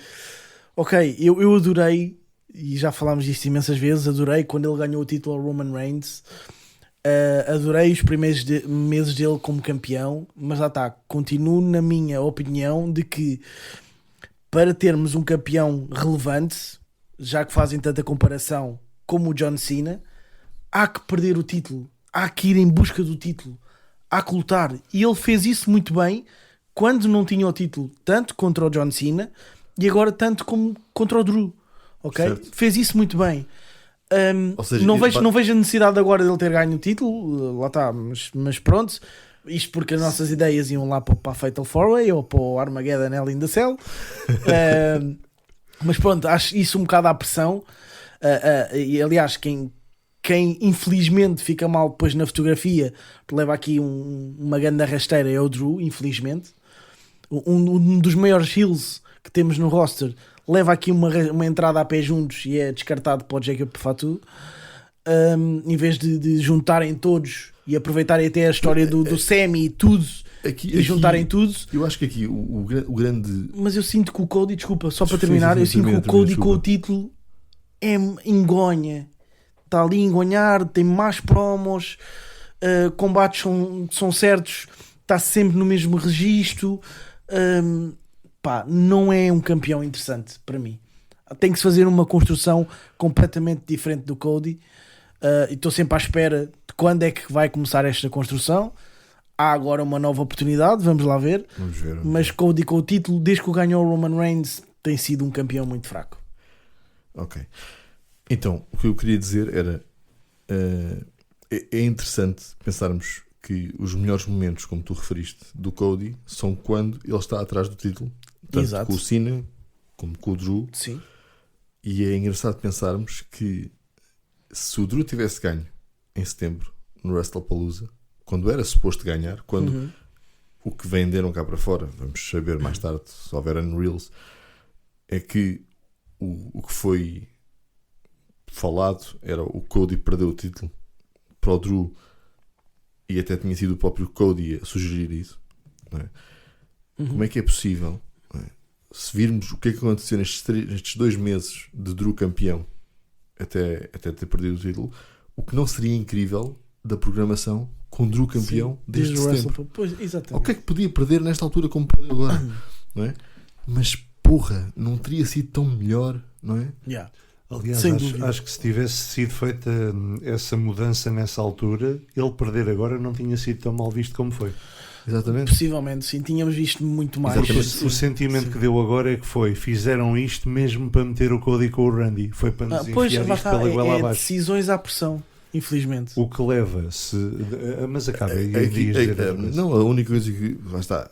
ok, eu adorei, e já falámos disto imensas vezes, adorei quando ele ganhou o título ao Roman Reigns. Adorei os primeiros meses dele como campeão, mas lá está, continuo na minha opinião de que para termos um campeão relevante, já que fazem tanta comparação como o John Cena, há que perder o título, há que ir em busca do título, há que lutar, e ele fez isso muito bem quando não tinha o título, tanto contra o John Cena e agora tanto como contra o Drew, ok? Certo. Fez isso muito bem. Ou seja, não vejo a necessidade agora dele ter ganho o título, lá está, mas pronto, isto porque as nossas ideias iam lá para a Fatal 4-Way ou para o Armageddon Hell in the Cell. Mas pronto, acho isso um bocado à pressão. E aliás, quem infelizmente fica mal depois na fotografia, leva aqui uma grande rasteira, é o Drew, infelizmente. Um dos maiores heels que temos no roster leva aqui uma entrada a pé juntos e é descartado para o Jacob Fatu. Em vez de juntarem todos e aproveitarem até a história do Sami e tudo, e juntarem tudo. Eu acho que aqui o grande... Mas eu sinto que o Cody, desculpa, só para terminar, eu sinto que o Cody com o título é engonha. Está ali a engonhar, tem mais promos, combates são certos, está sempre no mesmo registro. Não é um campeão interessante para mim. Tem que se fazer uma construção completamente diferente do Cody. E estou sempre à espera de quando é que vai começar esta construção. Há agora uma nova oportunidade, vamos lá ver. Vamos ver. Mas Cody com o título, desde que ganhou o Roman Reigns, tem sido um campeão muito fraco. Ok. Então, o que eu queria dizer era... é interessante pensarmos que os melhores momentos, como tu referiste, do Cody, são quando ele está atrás do título. Tanto com o Cena, como com o Drew. Sim. E é engraçado pensarmos que se o Drew tivesse ganho em setembro no WrestlePalooza, quando era suposto ganhar, quando o que venderam cá para fora, vamos saber mais tarde se houver Unreals, é que o que foi falado era o Cody perdeu o título para o Drew, e até tinha sido o próprio Cody a sugerir isso, não é? Como é que é possível, não é? Se virmos o que é que aconteceu nestes 2 meses de Drew campeão até ter perdido o título, o que não seria incrível da programação com Drew campeão desde setembro? Pois, exatamente. O que é que podia perder nesta altura como perdeu agora? Não é? Mas porra, não teria sido tão melhor, não é? Yeah. Aliás, Sem dúvida. acho que se tivesse sido feita essa mudança nessa altura, ele perder agora não tinha sido tão mal visto como foi. Exatamente. Possivelmente, sim. Tínhamos visto muito mais. Porque Exatamente. o sentimento que deu agora é que fizeram isto mesmo para meter o Cody com o Randy. Foi para nos Pois, enfiar lá isto está. pela goela É abaixo. decisões à pressão, infelizmente. O que leva-se... Mas acaba, Não, a única coisa que lá está,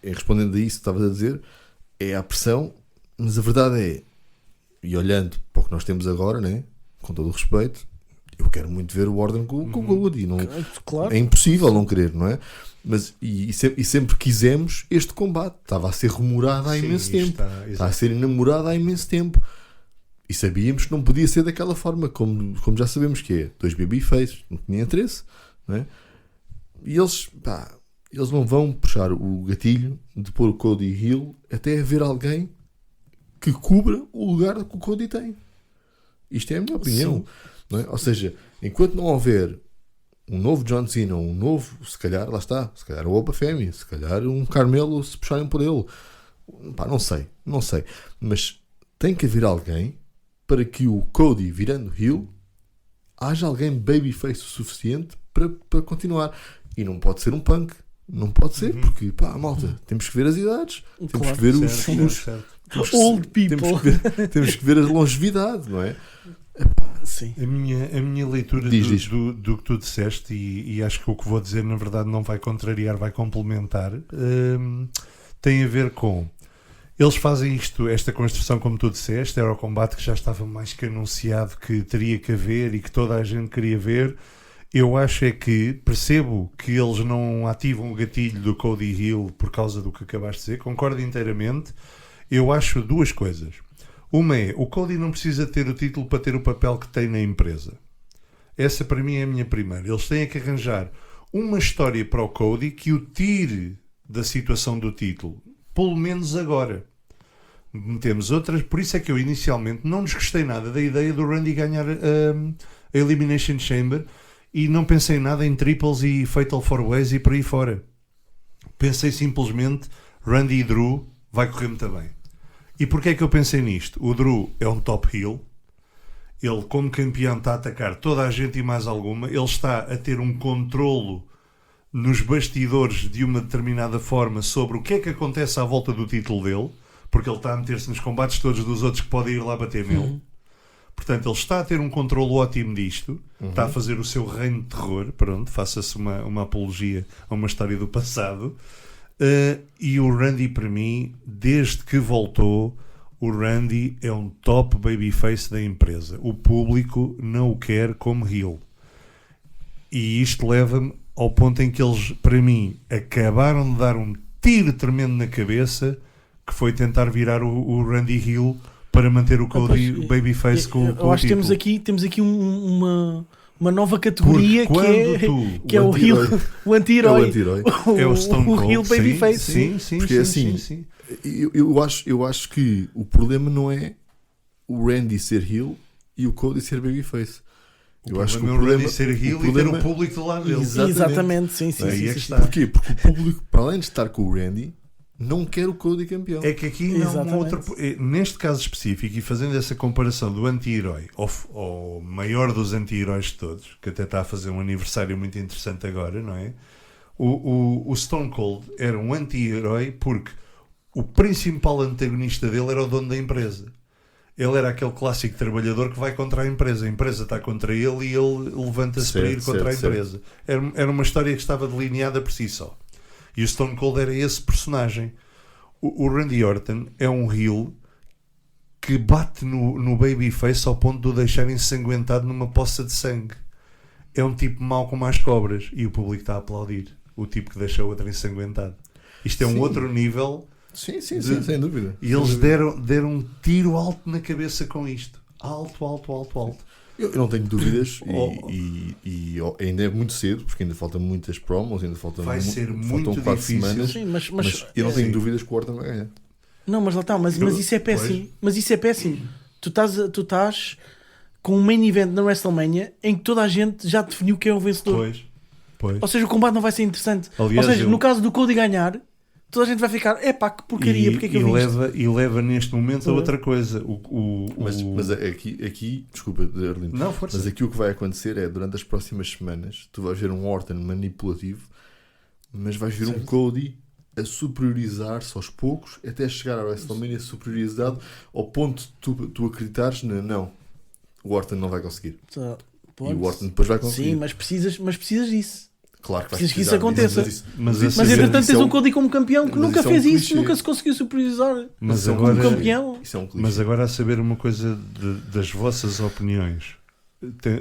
respondendo a isso que estavas a dizer, é a pressão, mas a verdade é, e olhando para o que nós temos agora, né, com todo o respeito, eu quero muito ver o Orton com o Cody. Não, Claro. é impossível não querer, não é? Mas, e sempre quisemos este combate. Estava a ser rumorado há imenso tempo. Está a ser enamorado há imenso tempo. E sabíamos que não podia ser daquela forma, como já sabemos que é. 2 babyfaces, não tinha interesse, não é? E eles não vão puxar o gatilho de pôr o Cody heel até haver alguém que cubra o lugar que o Cody tem. Isto é a minha opinião. Não é? Ou seja, enquanto não houver um novo John Cena, um novo, se calhar, lá está, se calhar o Oba Femi, se calhar um Carmelo, se puxarem por ele, pá, não sei, mas tem que haver alguém para que o Cody, virando heel, haja alguém babyface o suficiente para continuar. E não pode ser um Punk, não pode ser, porque pá, malta, temos que ver as idades, temos que ver Old people. temos que ver a longevidade, não é? Sim. A minha leitura do que tu disseste, e acho que o que vou dizer na verdade não vai contrariar, vai complementar, tem a ver com eles fazem esta construção, como tu disseste, era o combate que já estava mais que anunciado que teria que haver e que toda a gente queria ver. Eu acho é que percebo que eles não ativam o gatilho do Cody Hill por causa do que acabaste de dizer, concordo inteiramente. Eu acho 2 coisas. Uma é, o Cody não precisa ter o título para ter o papel que tem na empresa. Essa para mim é a minha primeira. Eles têm que arranjar uma história para o Cody que o tire da situação do título. Pelo menos agora. Temos outras. Por isso é que eu inicialmente não desgostei nada da ideia do Randy ganhar a Elimination Chamber e não pensei nada em triples e Fatal 4-Ways e por aí fora. Pensei simplesmente Randy e Drew vai correr muito bem. E porquê é que eu pensei nisto? O Drew é um top heel. Ele, como campeão, está a atacar toda a gente e mais alguma. Ele está a ter um controlo nos bastidores de uma determinada forma sobre o que é que acontece à volta do título dele, porque ele está a meter-se nos combates todos dos outros que podem ir lá bater nele. Portanto, ele está a ter um controlo ótimo disto. Está a fazer o seu reino de terror. Pronto, faça-se uma apologia a uma história do passado. E o Randy, para mim, desde que voltou, o Randy é um top babyface da empresa. O público não o quer como heel. E isto leva-me ao ponto em que eles, para mim, acabaram de dar um tiro tremendo na cabeça, que foi tentar virar o Randy heel para manter o Cody babyface com o título. Eu acho que temos aqui uma nova categoria que é o heel, o anti-herói. É o Stone Cold. O heel babyface. Sim. Porque assim, eu acho que o problema não é o Randy ser heel e o Cody ser babyface. Eu acho que o problema é ser heel e ter o público do lado dele. Exatamente, sim. Porquê? Porque o público, para além de estar com o Randy, não quer o Cody campeão. É que aqui neste caso específico, e fazendo essa comparação do anti-herói ao maior dos anti-heróis de todos, que até está a fazer um aniversário muito interessante agora, não é? O Stone Cold era um anti-herói porque o principal antagonista dele era o dono da empresa. Ele era aquele clássico trabalhador que vai contra a empresa está contra ele e ele levanta-se para ir contra a empresa. Era uma história que estava delineada por si só. E o Stone Cold era esse personagem. O Randy Orton é um heel que bate no babyface ao ponto de o deixar ensanguentado numa poça de sangue. É um tipo mau como as cobras e o público está a aplaudir o tipo que deixa o outro ensanguentado. Isto é um Sim. outro nível. Sim, sem dúvida. E eles deram um tiro alto na cabeça com isto. Alto. Eu não tenho dúvidas e ainda é muito cedo, porque ainda faltam muitas promos, ainda faltam, Vai ser faltam muito 4 difícil. semanas. Sim, mas Eu não tenho dúvidas que o Orton vai ganhar. Não, mas lá está, mas isso é péssimo. Mas isso é péssimo. Tu estás com um main event na WrestleMania em que toda a gente já definiu quem é o vencedor. Pois. Ou seja, o combate não vai ser interessante. Aliás, Ou seja, no caso do Cody ganhar, toda a gente vai ficar, epá, que porcaria, porque é que eu vi isto? E leva neste momento a outra coisa. Mas aqui, desculpa, Arlindo, Não, força. mas aqui o que vai acontecer é, durante as próximas semanas, tu vais ver um Orton manipulativo, mas vais ver um Cody a superiorizar-se aos poucos até chegar à WrestleMania superiorizado ao ponto de tu acreditares, não, o Orton não vai conseguir. E o Orton depois vai conseguir. Sim, mas precisas disso. Claro que vai Precisas que isso precisar, aconteça. Mas entretanto tens é um Cody como campeão que mas nunca isso é um fez isso, clichê. nunca se conseguiu superiorizar Mas Isso é um agora, como campeão. Isso é um clichê. mas agora a saber uma coisa das vossas opiniões.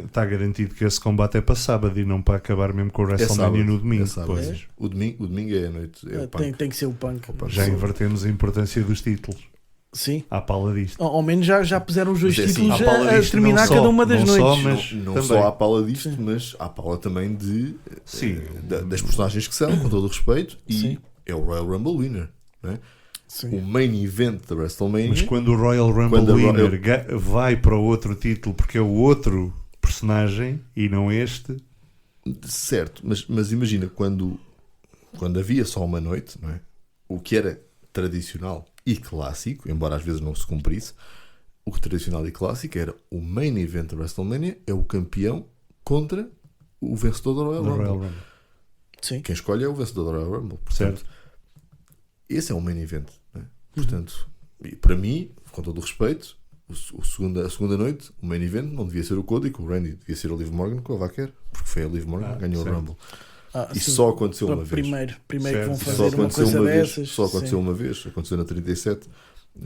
Está garantido que esse combate é para sábado e não para acabar mesmo com o WrestleMania no domingo. Pois. O domingo é a noite. É o Punk. Tem que ser o Punk. Já invertemos a importância dos títulos. Sim. À pala disto. Ao menos já puseram os dois Mas é assim, títulos à pala a disto terminar não só- cada uma das não só, noites. mas Não também. só à pala disto, Sim. mas à pala também Sim. das personagens que são, com todo o respeito, e Sim. é o Royal Rumble Winner. Não é? Sim. O main event da WrestleMania. Mas quando o Royal Rumble Quando a Winner vai para o outro título porque é o outro personagem e não este, Certo, mas imagina, quando havia só uma noite, não é? O que era tradicional e clássico, embora às vezes não se cumprisse, o que tradicional e clássico era o main event da WrestleMania é o campeão contra o vencedor do Royal do Rumble. Royal Rumble. Sim. Quem escolhe é o vencedor do Royal Rumble. Portanto, Certo. esse é o main event. Não é? Portanto, e para mim, com todo o respeito, a segunda noite, o main event não devia ser o Cody com o Randy, devia ser o Liv Morgan com a Vaquer, porque foi a Liv Morgan que ganhou certo. o Rumble. Isso Sim. só aconteceu uma vez. Primeiro que Certo. vão Só fazer Só uma aconteceu coisa uma vez. dessas. Só aconteceu sim. uma vez. Aconteceu na 37,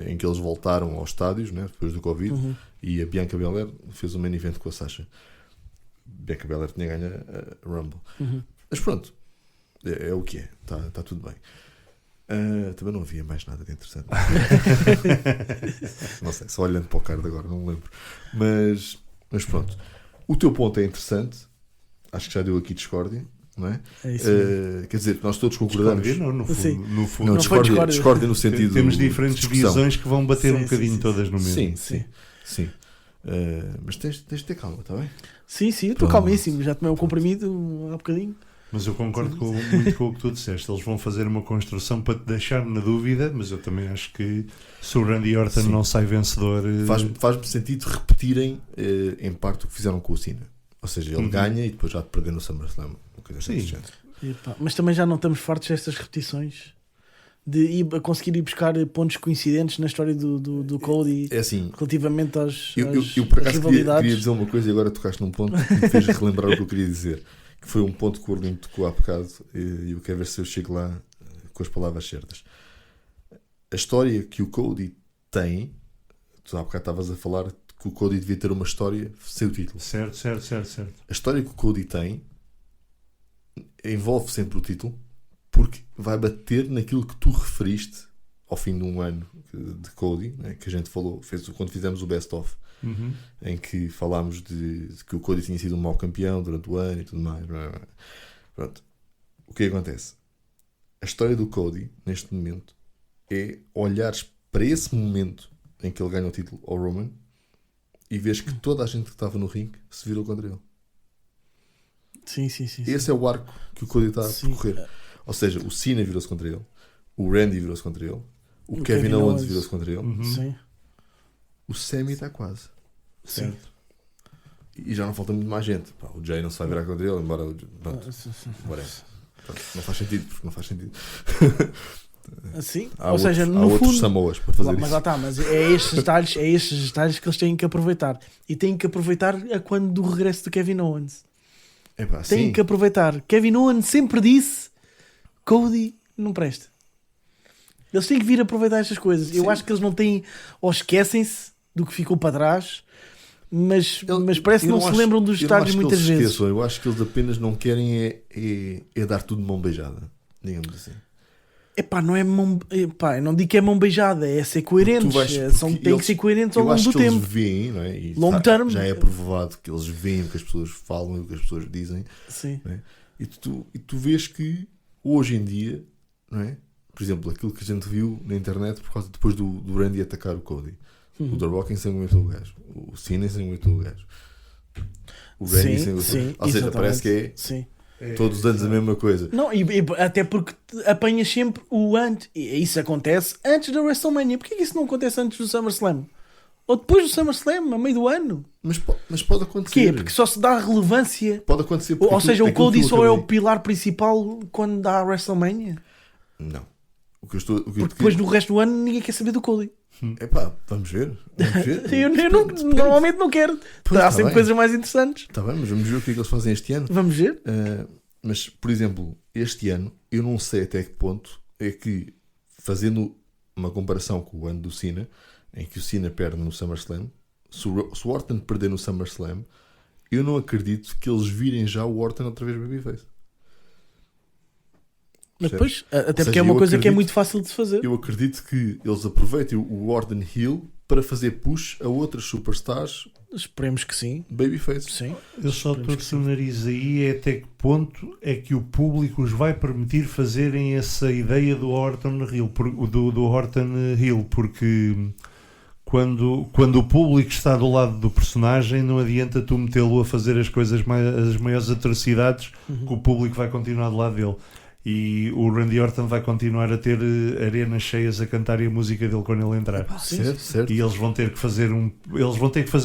em que eles voltaram aos estádios, né, depois do Covid, e a Bianca Belair fez o main event com a Sasha. Bianca Belair tinha ganho a Rumble. Mas pronto, é o que é. Está tudo bem. Também não havia mais nada de interessante. Não sei, só olhando para o card agora, não me lembro. Mas pronto. O teu ponto é interessante. Acho que já deu aqui discórdia, não é? É isso. Quer dizer, nós todos concordamos. Discórdia, não, Sim. no fundo, Não, Não foi discórdia. discórdia no sentido. temos de diferentes discussão. visões que vão bater Sim, um bocadinho sim, todas no mesmo. Sim. Mas tens de ter calma, está bem? Sim, estou Pronto. calmíssimo. Já tomei um comprimido há bocadinho. Mas eu concordo muito com o que tu disseste. Eles vão fazer uma construção para te deixar na dúvida, mas eu também acho que se o Randy Orton Sim. não sai vencedor, Faz-me sentido repetirem em parte o que fizeram com o Cena. Ou seja, ele ganha e depois já de perder no SummerSlam. Uma coisa assim Sim. desse género. Epá, mas também já não estamos fartos destas repetições de conseguir ir buscar pontos coincidentes na história do Cody É assim, relativamente às eu por às acaso rivalidades. queria dizer uma coisa e agora tocaste num ponto que me fez relembrar o que eu queria dizer. Que foi um ponto que o Orlindo tocou há bocado e eu quero ver se eu chego lá com as palavras certas. A história que o Cody tem, tu há bocado estavas a falar que o Cody devia ter uma história sem o título. certo. A história que o Cody tem envolve sempre o título porque vai bater naquilo que tu referiste ao fim de um ano de Cody, né, que a gente falou, quando fizemos o Best Of, em que falámos de que o Cody tinha sido um mau campeão durante o ano e tudo mais. Pronto. O que acontece? A história do Cody, neste momento, é olhares para esse momento em que ele ganha o título ao Roman e vês que toda a gente que estava no ringue se virou contra ele. Sim. Esse é o arco que o Cody está a Sim. percorrer. Ou seja, o Cena virou-se contra ele, o Randy virou-se contra ele, o Kevin Owens virou-se contra ele, Sim. o Sami está quase. Certo. E já não falta muito mais gente. Pá, o Jay não se vai virar contra ele, embora. Pronto, não faz sentido, porque não faz sentido. Sim. Há Ou seja, há no outros fundo. Samoas para fazer Mas isso. lá está, mas é estes detalhes que eles têm que aproveitar. E têm que aproveitar a quando do regresso de Kevin Owens. Epá, Têm sim. que aproveitar. Kevin Owens sempre disse: Cody não presta. Eles têm que vir aproveitar estas coisas. Eu Sim. acho que eles não têm, ou esquecem-se do que ficou para trás, mas parece que não se lembram dos estádios muitas vezes. Esqueçam. Eu acho que eles apenas não querem é dar tudo de mão beijada, digamos assim. Epá, não é mão... Epá, eu não digo que é mão beijada, é ser coerentes. Têm que ser coerentes ao longo do tempo. Eles veem, não é? E Long term. Já é provado que eles veem o que as pessoas falam e o que as pessoas dizem. Sim. Não é? E tu vês que hoje em dia, não é? Por exemplo, aquilo que a gente viu na internet por causa depois do Randy atacar o Cody. O The Rock ensanguentou o gajo. O Cena ensanguentou o gajo. O Randy ensanguentou. Sim, Ou seja, exatamente. parece que é Sim. todos os anos a mesma coisa. Não, e até porque apanhas sempre o antes. E isso acontece antes da WrestleMania. Porquê que isso não acontece antes do SummerSlam? Ou depois do SummerSlam, a meio do ano? Mas pode acontecer. Porquê? Porque só se dá relevância. Pode acontecer. Ou seja, o aquilo Cody que eu só é o acabei- pilar principal quando dá a WrestleMania. Não. O que eu estou. Porque depois do resto do ano ninguém quer saber do Cody. Epá, vamos ver. Vamos ver. Eu normalmente não quero. Pois, Há tá sempre bem. coisas mais interessantes. Está bem, mas vamos ver o que é que eles fazem este ano. Vamos ver. Mas, por exemplo, este ano, eu não sei até que ponto é que, fazendo uma comparação com o ano do Cena, em que o Cena perde no SummerSlam, se o Orton perder no SummerSlam, eu não acredito que eles virem já o Orton outra vez babyface. Mas depois, até Ou porque seja, é uma eu coisa que é acredito- muito fácil de se fazer. Eu acredito que eles aproveitem o Orton heel para fazer push a outras superstars Esperemos que sim. babyface. Sim. Eu só torço o nariz aí até que ponto é que o público os vai permitir fazerem essa ideia do Orton Hill, do Orton Hill, porque quando o público está do lado do personagem, não adianta tu metê-lo a fazer as coisas as maiores atrocidades, que o público vai continuar do lado dele. E o Randy Orton vai continuar a ter arenas cheias a cantar a música dele quando ele entrar. Certo. E eles vão ter que fazer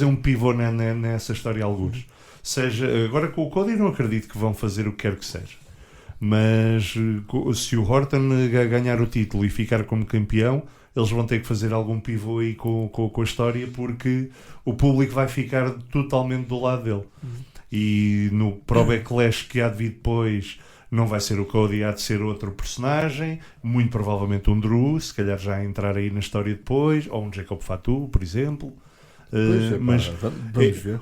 um pivô nessa história alguns. Seja, agora com o Cody não acredito que vão fazer o que quer que seja. Mas se o Orton ganhar o título e ficar como campeão, eles vão ter que fazer algum pivô aí com a história, porque o público vai ficar totalmente do lado dele. E no Pro Backlash que há de vir depois, não vai ser o Cody, há de ser outro personagem, muito provavelmente um Drew, se calhar já a entrar aí na história depois, ou um Jacob Fatu, por exemplo. Mas vamos ver.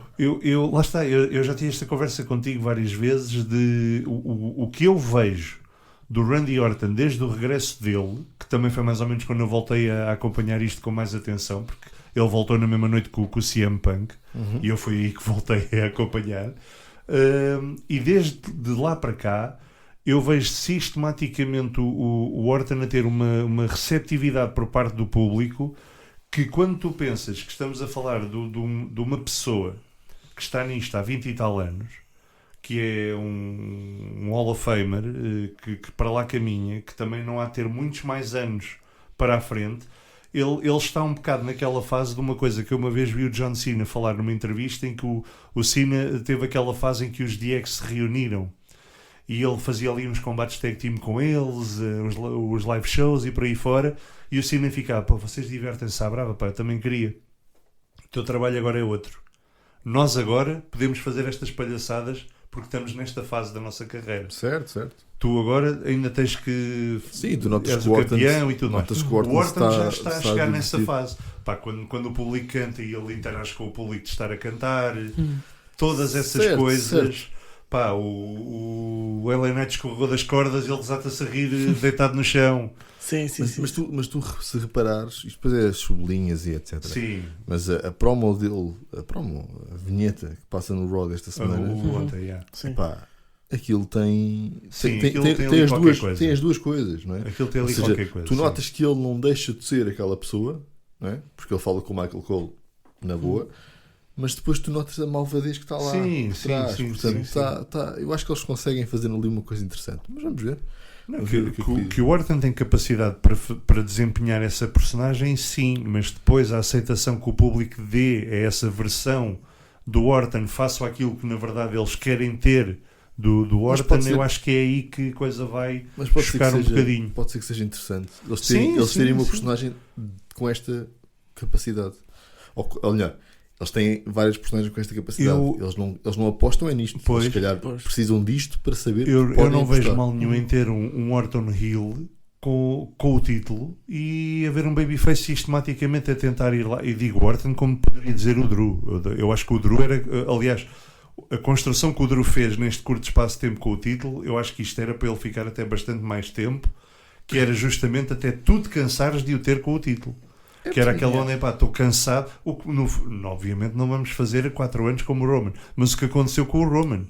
lá está, eu já tinha esta conversa contigo várias vezes de o que eu vejo do Randy Orton desde o regresso dele, que também foi mais ou menos quando eu voltei a acompanhar isto com mais atenção, porque ele voltou na mesma noite com o CM Punk, e eu fui aí que voltei a acompanhar, e desde de lá para cá eu vejo sistematicamente o Orton a ter uma receptividade por parte do público, que quando tu pensas que estamos a falar de uma pessoa que está nisto há 20 e tal anos, que é um Hall of Famer, que para lá caminha, que também não há de ter muitos mais anos para a frente, ele está um bocado naquela fase de uma coisa que eu uma vez vi o John Cena falar numa entrevista, em que o Cena teve aquela fase em que os DX se reuniram e ele fazia ali uns combates tag team com eles, os live shows e por aí fora, e o Cena ficava, pô, vocês divertem-se à brava, pá, eu também queria. O teu trabalho agora é outro. Nós agora podemos fazer estas palhaçadas porque estamos nesta fase da nossa carreira. Certo. Tu agora ainda tens que... Sim, tu notas és que o o Orton, campeão e tudo mais. notas que O Orton já está está a chegar nessa divertido. fase. Pá, quando o público canta e ele interage com o público de estar a cantar, todas essas Certo, coisas... certo. Pá, o LA Knight escorregou das cordas e ele desata-se a rir deitado no chão. Sim. Mas tu, se reparares, isto depois é as sublinhas e etc. Sim. Mas a promo dele, a vinheta que passa no Raw desta semana, Ontem, yeah. Sim. pá, aquilo tem Sim, tem, aquilo tem, tem tem ali as qualquer duas, coisa. tem as duas coisas, não é? Aquilo tem Ou ali seja, qualquer coisa. tu sim. notas que ele não deixa de ser aquela pessoa, não é? Porque ele fala com o Michael Cole na boa, mas depois tu notas a malvadez que está lá Sim, por sim, trás. sim, Portanto, sim. eu acho que eles conseguem fazer ali uma coisa interessante, mas vamos ver. Não, Vamos ver que o Orton tem capacidade para desempenhar essa personagem, sim, mas depois a aceitação que o público dê a essa versão do Orton face àquilo que na verdade eles querem ter do Orton, pode ser- eu acho que é aí que a coisa vai Mas pode ser chocar que um seja, bocadinho. pode ser que seja interessante eles Sim, terem uma sim. personagem com esta capacidade. Ou melhor, eles têm várias personagens com esta capacidade. Eles não apostam nisto. Pois, eles, se calhar, precisam disto para saber. Eu que podem não vejo apostar. mal nenhum em ter um Orton Hill com o título e haver um babyface sistematicamente a tentar ir lá. E digo Orton como poderia dizer o Drew. Eu acho que o Drew era, aliás, a construção que o Drew fez neste curto espaço de tempo com o título, eu acho que isto era para ele ficar até bastante mais tempo, que era justamente até tu te cansares de o ter com o título. Que era aquela onde, estou cansado. Obviamente não vamos fazer 4 anos como o Roman, mas o que aconteceu com o Roman,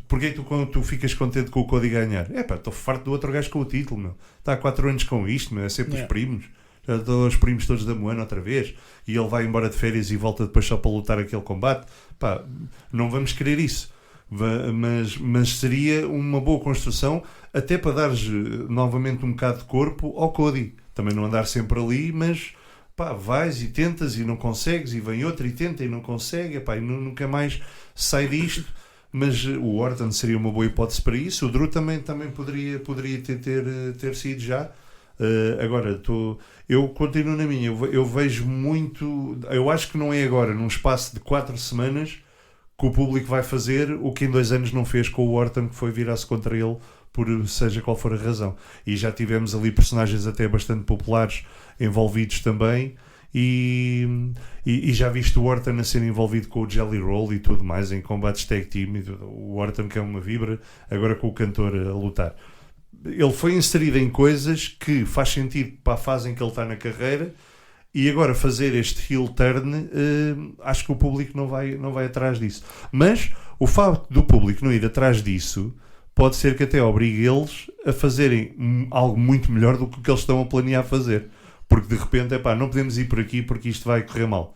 porquê que tu ficas contente com o Cody ganhar? Estou farto do outro gajo com o título, meu. Está há 4 anos com isto, meu. É sempre os primos. Já estou os primos todos da Moana outra vez, e ele vai embora de férias e volta depois só para lutar aquele combate. Não vamos querer isso, mas seria uma boa construção até para dares novamente um bocado de corpo ao Cody. Também não andar sempre ali, mas vais e tentas e não consegues, e vem outro e tenta e não consegue, e nunca mais sai disto. Mas o Orton seria uma boa hipótese para isso. O Drew também poderia ter sido já. Agora, eu continuo na minha. Eu vejo muito. Eu acho que não é agora, num espaço de 4 semanas, que o público vai fazer o que em 2 anos não fez com o Orton, que foi virar-se contra ele, por seja qual for a razão. E já tivemos ali personagens até bastante populares envolvidos também. E já viste o Orton a ser envolvido com o Jelly Roll e tudo mais em combates tag team. O Orton, que é uma vibra, agora com o cantor a lutar. Ele foi inserido em coisas que faz sentido para a fase em que ele está na carreira, e agora fazer este heel turn, acho que o público não vai atrás disso. Mas o facto do público não ir atrás disso pode ser que até obrigue eles a fazerem algo muito melhor do que o que eles estão a planear fazer. Porque de repente, não podemos ir por aqui porque isto vai correr mal.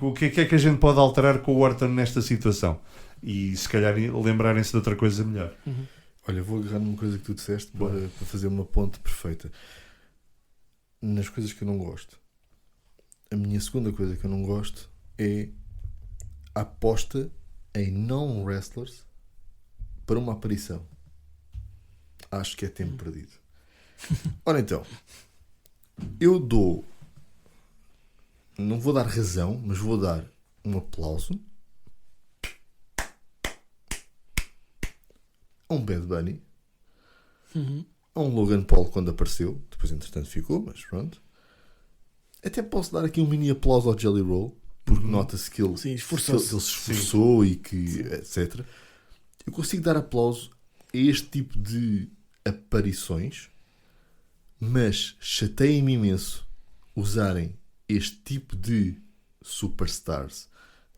O que é que a gente pode alterar com o Orton nesta situação? E se calhar lembrarem-se de outra coisa melhor. Olha, vou agarrar numa coisa que tu disseste para fazer uma ponte perfeita. Nas coisas que eu não gosto. A minha segunda coisa que eu não gosto é a aposta em non-wrestlers para uma aparição. Acho que é tempo perdido. Ora então, eu não vou dar razão, mas vou dar um aplauso a um Bad Bunny, a um Logan Paul quando apareceu, depois entretanto ficou, mas pronto. Até posso dar aqui um mini aplauso ao Jelly Roll, porque nota-se que ele se esforçou e que etc. Eu consigo dar aplauso a este tipo de aparições, mas chateia-me imenso usarem este tipo de superstars,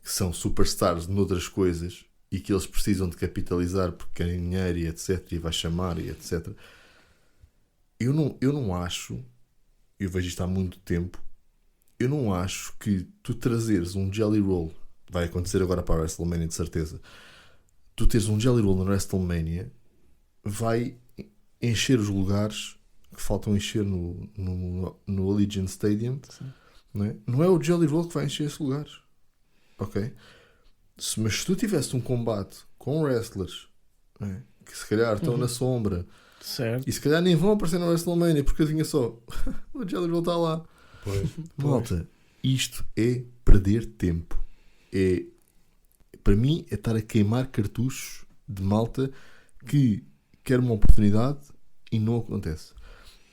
que são superstars noutras coisas e que eles precisam de capitalizar porque querem dinheiro e etc, e vai chamar e etc. Eu não acho, eu vejo isto há muito tempo, eu não acho que tu trazeres um Jelly Roll, vai acontecer agora para a WrestleMania de certeza, tu teres um Jelly Roll na WrestleMania vai encher os lugares que faltam encher no Allegiant Stadium. Não é o Jelly Roll que vai encher esses lugares, ok? Mas se tu tivesse um combate com wrestlers, que se calhar estão na sombra, certo, e se calhar nem vão aparecer na WrestleMania porque adivinha só, o Jelly Roll está lá. Malta, isto é perder tempo. Para mim é estar a queimar cartuchos de malta que quer uma oportunidade e não acontece.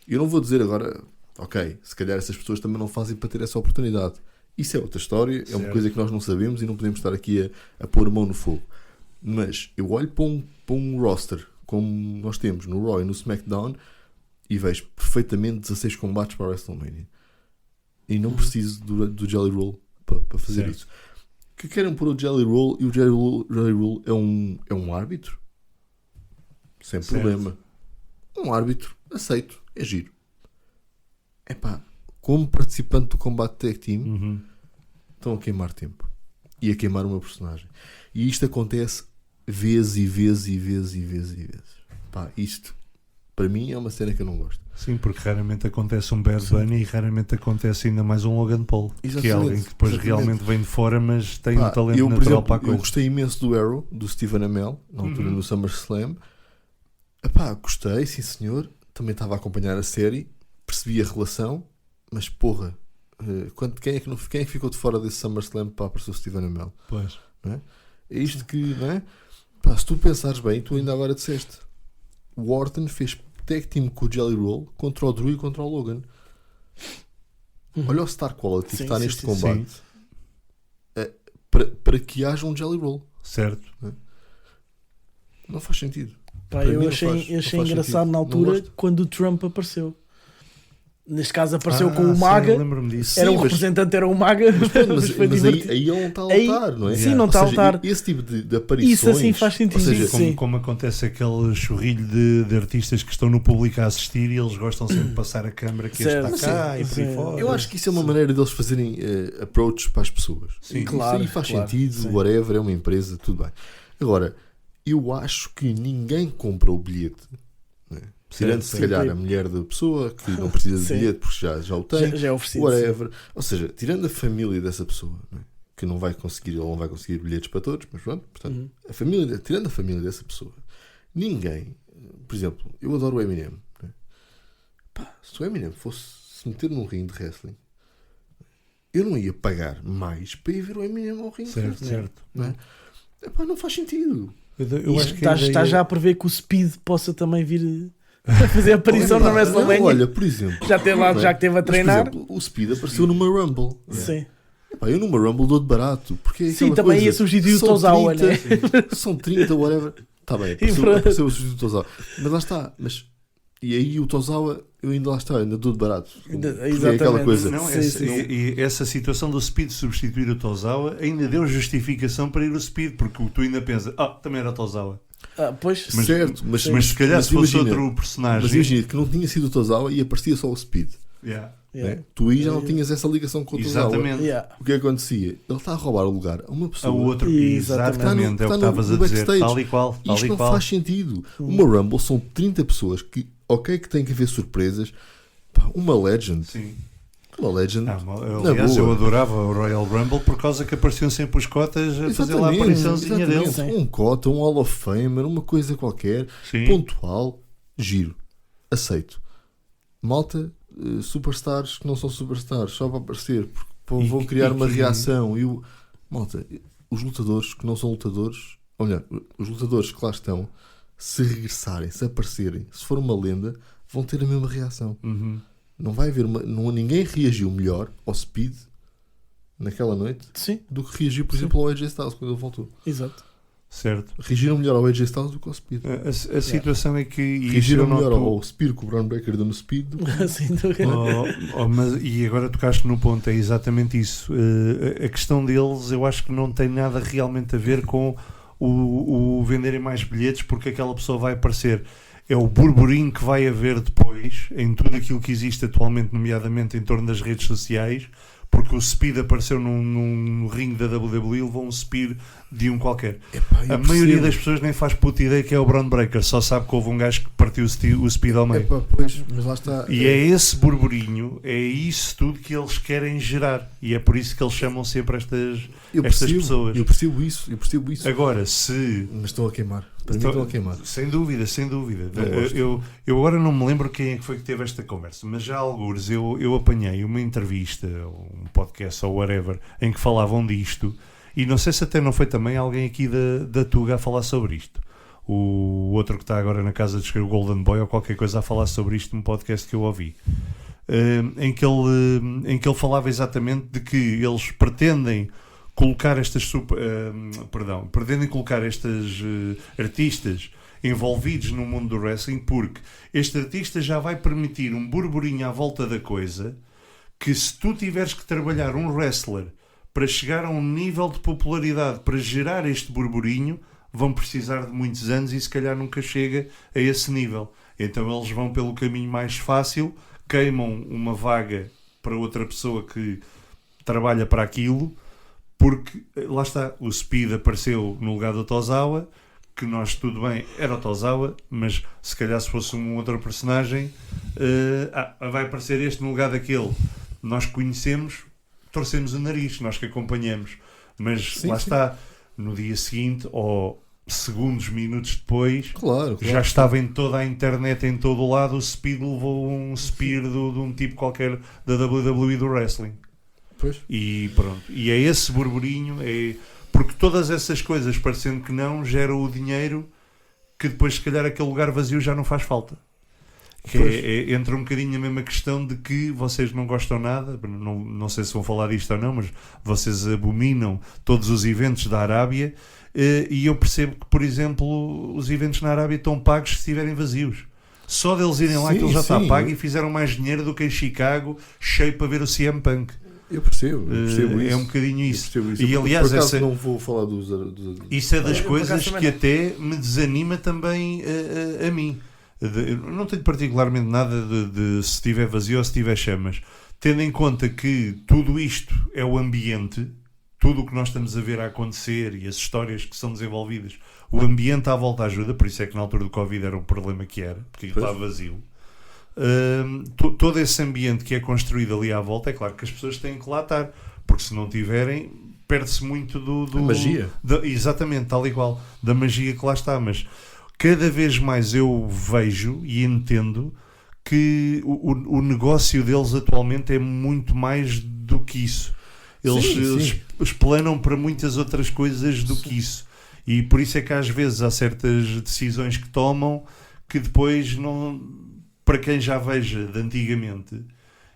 Eu não vou dizer agora, ok, se calhar essas pessoas também não fazem para ter essa oportunidade. Isso é outra história, é uma coisa que nós não sabemos e não podemos estar aqui a pôr a mão no fogo. Mas eu olho para um roster como nós temos no Raw e no SmackDown e vejo perfeitamente 16 combates para a WrestleMania. E não preciso do Jelly Roll para fazer isso. Que querem pôr o Jelly Roll, e o Jelly Roll é um árbitro sem problema. Um árbitro aceito, é giro. Como participante do combate tag team, estão a queimar tempo e a queimar o meu personagem. E isto acontece vezes e vezes e vezes e vezes e vezes. Isto para mim é uma cena que eu não gosto. Sim, porque raramente acontece um Bad Bunny e raramente acontece ainda mais um Logan Paul. Exatamente. Que é alguém que depois realmente vem de fora, mas tem um talento natural para a coisa. Eu gostei imenso do Arrow, do Stephen Amell, na altura no SummerSlam. Gostei, sim senhor. Também estava a acompanhar a série, percebi a relação, mas porra, quem é que ficou de fora desse SummerSlam para aparecer o Stephen Amell? Pois. Não é? É isto que, não é? Se tu pensares bem, tu ainda agora disseste, o Orton fez tag team com o Jelly Roll contra o Drew e contra o Logan. Olha o star quality que está neste combate. Para que haja um Jelly Roll. Certo. Não faz sentido. Pá, Para eu mim não achei faz engraçado sentido. na Não altura gosto. quando o Trump apareceu. Neste caso apareceu com o Maga. Eu lembro-me disso. Era Sim, o mas- representante, era o Maga. Mas foi aí divertido. ele não está a Aí- lutar, não é? sim, não Ou está a seja, lutar. Esse tipo de aparições. Isso assim faz sentido. Ou seja, Sim. Como acontece aquele churrilho de artistas que estão no público a assistir e eles gostam sempre de passar a câmara que Certo. está cá e por aí Sim. fora. eu acho que isso é uma maneira deles fazerem approach para as pessoas. Sim. Claro, Isso aí faz claro, sentido, sim. whatever, é uma empresa, tudo bem. Agora, eu acho que ninguém compra o bilhete. Né? Tirando se sim. calhar Sim. a mulher da pessoa que não precisa de Sim. bilhete porque já o tem, Já é oferecido. whatever. Ou seja, tirando a família dessa pessoa, né? Que não vai conseguir, ele não vai conseguir bilhetes para todos, mas pronto, portanto, tirando a família dessa pessoa, ninguém, por exemplo, eu adoro o Eminem. Né? Pá, se o Eminem fosse se meter num ringue de wrestling, eu não ia pagar mais para ir ver o Eminem ao ringue de Certo, wrestling. certo. Não é? Epá, não faz sentido. Eu acho que Está já a prever que o Speed possa também vir a fazer aparição na Olha, WrestleMania. olha, por exemplo, Já teve lá, não é? já que esteve a Mas, por treinar. exemplo, o Speed apareceu numa Rumble. Sim. Epá, eu numa Rumble dou de barato. Porque é Sim, aquela também coisa, ia substituir o são Tozawa, 30, São 30, whatever. Está bem, apareceu o substituto do Tozawa. Mas lá está. E aí o Tozawa, eu ainda lá está, ainda dou de barato. Porque é aquela Exatamente. coisa. Não, Sim, essa, sim. e essa situação do Speed substituir o Tozawa ainda deu justificação para ir o Speed, porque tu ainda pensas, também era o Tozawa. Pois, Mas- Certo, Mas se calhar se fosse outro personagem. Mas imagina que não tinha sido o Tozawa e aparecia só o Speed. Yeah. yeah. Né? Tu aí já não tinhas essa ligação com o Tozawa. Exatamente. Yeah. O que acontecia? Ele está a roubar o lugar a uma A pessoa. outro, Exatamente. exatamente, é o que Está no estavas a dizer. backstage. Tal e qual. Tal Isto e não qual. faz sentido. Uma Rumble são 30 pessoas que, ok, que tem que haver surpresas. Pá, uma Legend. Sim. Uma Legend. Na boa. aliás, eu adorava o Royal Rumble por causa que apareciam sempre os cotas a fazer lá a apariçãozinha exatamente. deles. Um cota, um Hall of Famer, uma coisa qualquer, Sim. pontual, giro, aceito. Malta, superstars que não são superstars, só para aparecer, porque E vão que- criar e uma que- reação. Malta, os lutadores que não são lutadores, ou melhor, os lutadores que lá estão, se regressarem, se aparecerem, se for uma lenda, vão ter a mesma reação. Uhum. Não vai haver ninguém reagiu melhor ao Speed naquela noite Sim, do que reagiu, por exemplo, ao AJ Styles quando ele voltou. exato. Certo. Reagiram melhor ao AJ Styles do que ao Speed. A situação é que. e isso Reagiram eu melhor noto- ao Spear que o Brown Breaker deu no Speed do que... Assim, E agora tocaste no ponto, é exatamente isso. A questão deles, eu acho que não tem nada realmente a ver com o venderem mais bilhetes, porque aquela pessoa vai aparecer. É o burburinho que vai haver depois em tudo aquilo que existe atualmente, nomeadamente em torno das redes sociais, porque o Speed apareceu num ringue da WWE e levou um Speed de um qualquer. Epá, eu A maioria percebo. das pessoas nem faz puta ideia que é o Braun Breaker, só sabe que houve um gajo que partiu o Speed ao meio. Epá, pois, mas lá está. E é esse burburinho, é isso tudo que eles querem gerar. E é por isso que eles chamam sempre estas pessoas. Eu percebo isso. Agora, se... Mas estão a queimar. Para mim estão a queimar. Sem dúvida, sem dúvida. Não gosto. Eu agora não me lembro quem é que foi que teve esta conversa, mas já há alguns eu apanhei uma entrevista, um podcast ou whatever, em que falavam disto, e não sei se até não foi também alguém aqui da Tuga a falar sobre isto. O outro que está agora na casa de escrever, o Golden Boy ou qualquer coisa, a falar sobre isto num podcast que eu ouvi. Em que ele falava exatamente de que eles pretendem colocar pretendem colocar estes artistas envolvidos no mundo do wrestling, porque este artista já vai permitir um burburinho à volta da coisa, que se tu tiveres que trabalhar um wrestler para chegar a um nível de popularidade para gerar este burburinho, vão precisar de muitos anos e se calhar nunca chega a esse nível. Então eles vão pelo caminho mais fácil, queimam uma vaga para outra pessoa que trabalha para aquilo, porque lá está, o Speed apareceu no lugar do Tozawa, que nós, tudo bem, era o Tozawa, mas se calhar se fosse um outro personagem, vai aparecer este no lugar daquele. Nós conhecemos, torcemos o nariz, nós que acompanhamos, mas Sim, lá sim. está, no dia seguinte, ou segundos, minutos depois, Claro. já estava em toda a internet, em todo o lado, o Speed levou um spear de um tipo qualquer da WWE do wrestling. Pois. E pronto, e é esse burburinho, porque todas essas coisas, parecendo que não, geram o dinheiro que depois se calhar aquele lugar vazio já não faz falta. Que entra um bocadinho a mesma questão de que vocês não gostam nada, não sei se vão falar disto ou não, mas vocês abominam todos os eventos da Arábia, e eu percebo que, por exemplo, os eventos na Arábia estão pagos se estiverem vazios. Só deles irem lá, aquilo já está pago, e fizeram mais dinheiro do que em Chicago, cheio para ver o CM Punk. Eu percebo isso. É um bocadinho isso. E aliás, não vou falar dos... Isso é das coisas que até me desanima também a mim. Eu não tenho particularmente nada de se estiver vazio ou se estiver chamas, tendo em conta que tudo isto é o ambiente, tudo o que nós estamos a ver a acontecer e as histórias que são desenvolvidas, o ambiente à volta ajuda. Por isso é que na altura do Covid era um problema que era, porque estava vazio. Todo esse ambiente que é construído ali à volta, é claro que as pessoas têm que lá estar, porque se não tiverem, perde-se muito da magia. Exatamente, tal e qual, da magia que lá está. Mas cada vez mais eu vejo e entendo que o negócio deles atualmente é muito mais do que isso. Eles explanam para muitas outras coisas do que isso. E por isso é que às vezes há certas decisões que tomam que depois não... Para quem já veja de antigamente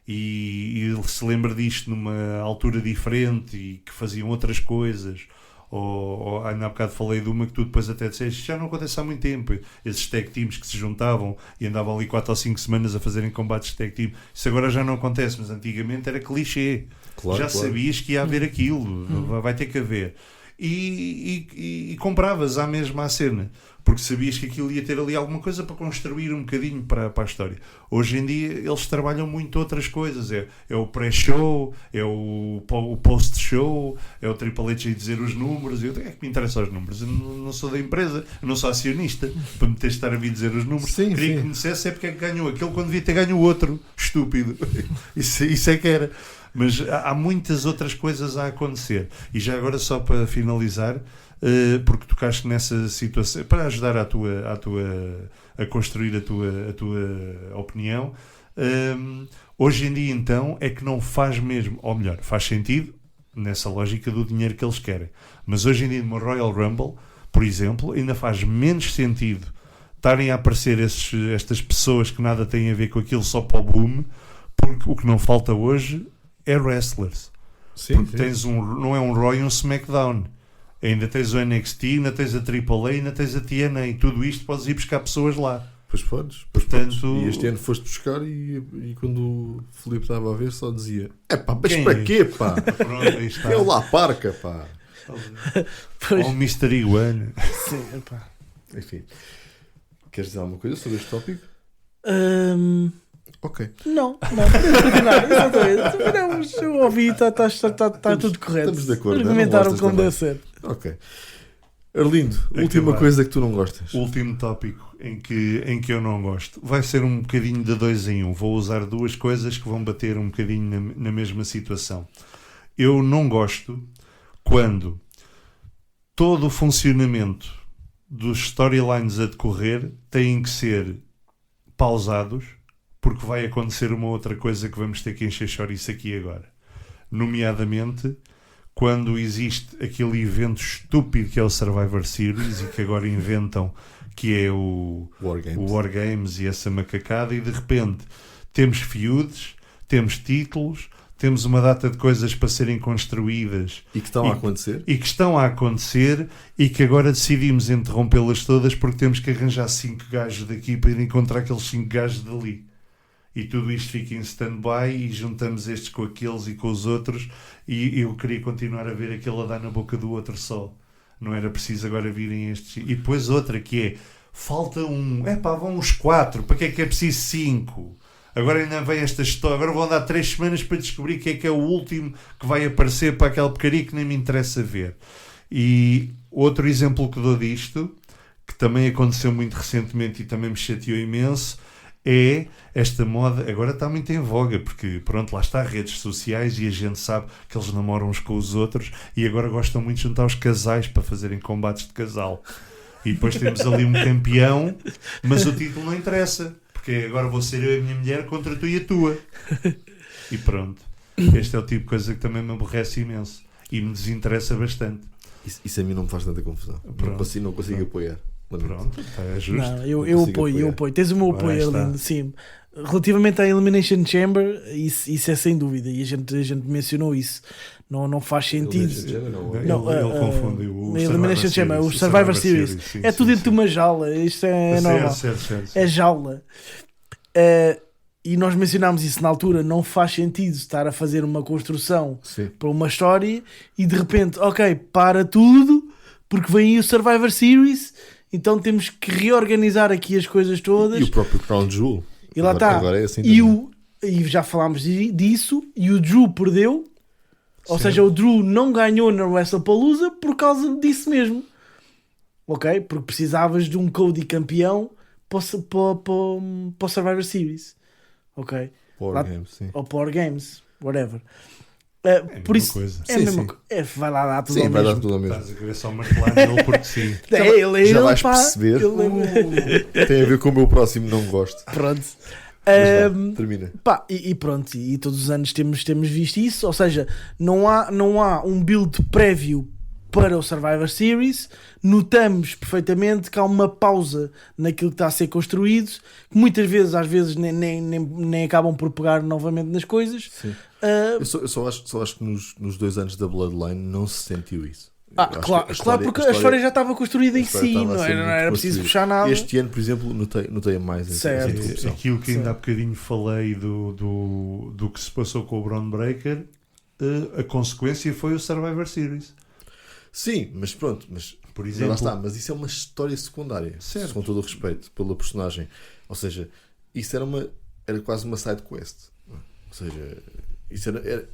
e se lembra disto numa altura diferente e que faziam outras coisas, ou ainda há bocado falei de uma que tu depois até disseste, já não acontece há muito tempo, esses tag teams que se juntavam e andavam ali 4 ou 5 semanas a fazerem combates de tag team, isso agora já não acontece, mas antigamente era clichê. Claro. Sabias que ia haver aquilo, vai ter que haver. E compravas à mesma a cena, porque sabias que aquilo ia ter ali alguma coisa para construir um bocadinho para a história. Hoje em dia eles trabalham muito outras coisas, é o pré-show, é o post-show, é o Triple H a dizer os números. É que me interessam os números, eu não sou da empresa, eu não sou acionista para me ter de estar a vir dizer os números. Queria que me dissesse porque é que ganhou aquele quando devia ter ganho o outro, estúpido. Isso é que era. Mas há muitas outras coisas a acontecer. E já agora, só para finalizar, porque tocaste nessa situação, para ajudar a construir a tua opinião, hoje em dia então é que não faz mesmo, ou melhor, faz sentido nessa lógica do dinheiro que eles querem. Mas hoje em dia numa Royal Rumble, por exemplo, ainda faz menos sentido estarem a aparecer estas pessoas que nada têm a ver com aquilo só para o boom, porque o que não falta hoje é wrestlers. Porque tens não é um Raw e um SmackDown. Ainda tens o NXT, ainda tens a AAA, ainda tens a TNA, e tudo isto podes ir buscar pessoas lá. Pois podes. E este ano foste buscar e quando o Filipe estava a ver só dizia: mas para quê, pá? Pronto, aí está. Eu lá parca, pá. Ou o Mr. Iguana. Sim, pá. Enfim, queres dizer alguma coisa sobre este tópico? Ok. Não, podemos continuar. Exatamente. Eu ouvi, está tudo correto. Estamos de acordo. Argumentaram como deve ser. Ok. Arlindo, última coisa que tu não gostas. O último tópico em que eu não gosto vai ser um bocadinho de 2 em 1. Vou usar 2 coisas que vão bater um bocadinho na mesma situação. Eu não gosto quando todo o funcionamento dos storylines a decorrer têm que ser pausados, porque vai acontecer uma outra coisa que vamos ter que encher chouriço aqui agora. Nomeadamente, quando existe aquele evento estúpido que é o Survivor Series e que agora inventam, que é o War Games e essa macacada, e de repente temos feuds, temos títulos, temos uma data de coisas para serem construídas e que estão a acontecer e que agora decidimos interrompê-las todas porque temos que arranjar 5 gajos daqui para ir encontrar aqueles 5 gajos dali. E tudo isto fica em stand-by e juntamos estes com aqueles e com os outros, e eu queria continuar a ver aquele a dar na boca do outro só. Não era preciso agora virem estes. E depois outra que é, falta um, vão os 4, para que é preciso 5? Agora ainda vem esta história, agora vão dar 3 semanas para descobrir quem é que é o último que vai aparecer para aquela porcaria que nem me interessa ver. E outro exemplo que dou disto, que também aconteceu muito recentemente e também me chateou imenso, é esta moda, agora está muito em voga, porque pronto, lá está, redes sociais, e a gente sabe que eles namoram uns com os outros e agora gostam muito de juntar os casais para fazerem combates de casal. E depois temos ali um campeão, mas o título não interessa, porque agora vou ser eu e a minha mulher contra tu e a tua. E pronto. Este é o tipo de coisa que também me aborrece imenso e me desinteressa bastante. Isso a mim não me faz tanta confusão. Não consigo apoiar. Pronto, é justo. Não, eu consigo apoio, eu apoiar. apoio. Tens o meu Ora, apoio está. ali, sim. Relativamente à Elimination Chamber, isso é sem dúvida, e a gente mencionou isso. Não faz sentido. Não, Ele confundiu o a Elimination Chamber, o Survivor Series. sim, É tudo sim, dentro de uma jaula, isto é sim. normal. Certo. É jaula. E nós mencionámos isso na altura. Não faz sentido estar a fazer uma construção Sim. para uma história e de repente, ok, para tudo porque vem aí o Survivor Series, então temos que reorganizar aqui as coisas todas. E o próprio Crown Jewel. E lá está. Agora é assim e, também. e já falámos disso. E o Drew perdeu. Ou Sim. seja, o Drew não ganhou na WrestlePalooza por causa disso mesmo. Ok? Porque precisavas de um Cody campeão para o Survivor Series. Ok? Power Lá- Games, sim. Ou Power Games. Whatever. a Por mesma isso, coisa. é a Sim, mesma sim. coisa. Vai lá dar tudo Sim, ao vai dar mesmo. tudo ao mesmo. Estás a querer só martelar nele porque sim. Ele, Já vais perceber. Tem a ver com o meu próximo não gosto. Pronto. Mas vá, termina. Pá, e pronto, e todos os anos temos visto isso, ou seja, não há um build prévio para o Survivor Series. Notamos perfeitamente que há uma pausa naquilo que está a ser construído, que muitas vezes, às vezes, nem acabam por pegar novamente nas coisas. Sim. Ah, Eu só acho que nos 2 anos da Bloodline não se sentiu isso. Eu acho claro, que claro, porque a história já estava construída em história si, estava a não ser era muito preciso construída. puxar nada. Este ano, por exemplo, notei mais Certo. essa interrupção. Aquilo que ainda Sim. há bocadinho falei do que se passou com o Braun Breaker, a consequência foi o Survivor Series. Sim, mas pronto, mas Por lá exemplo, está, mas isso é uma história secundária, Certo. com todo o respeito pela personagem. Ou seja, isso era quase uma side quest. Não é? Ou seja, isso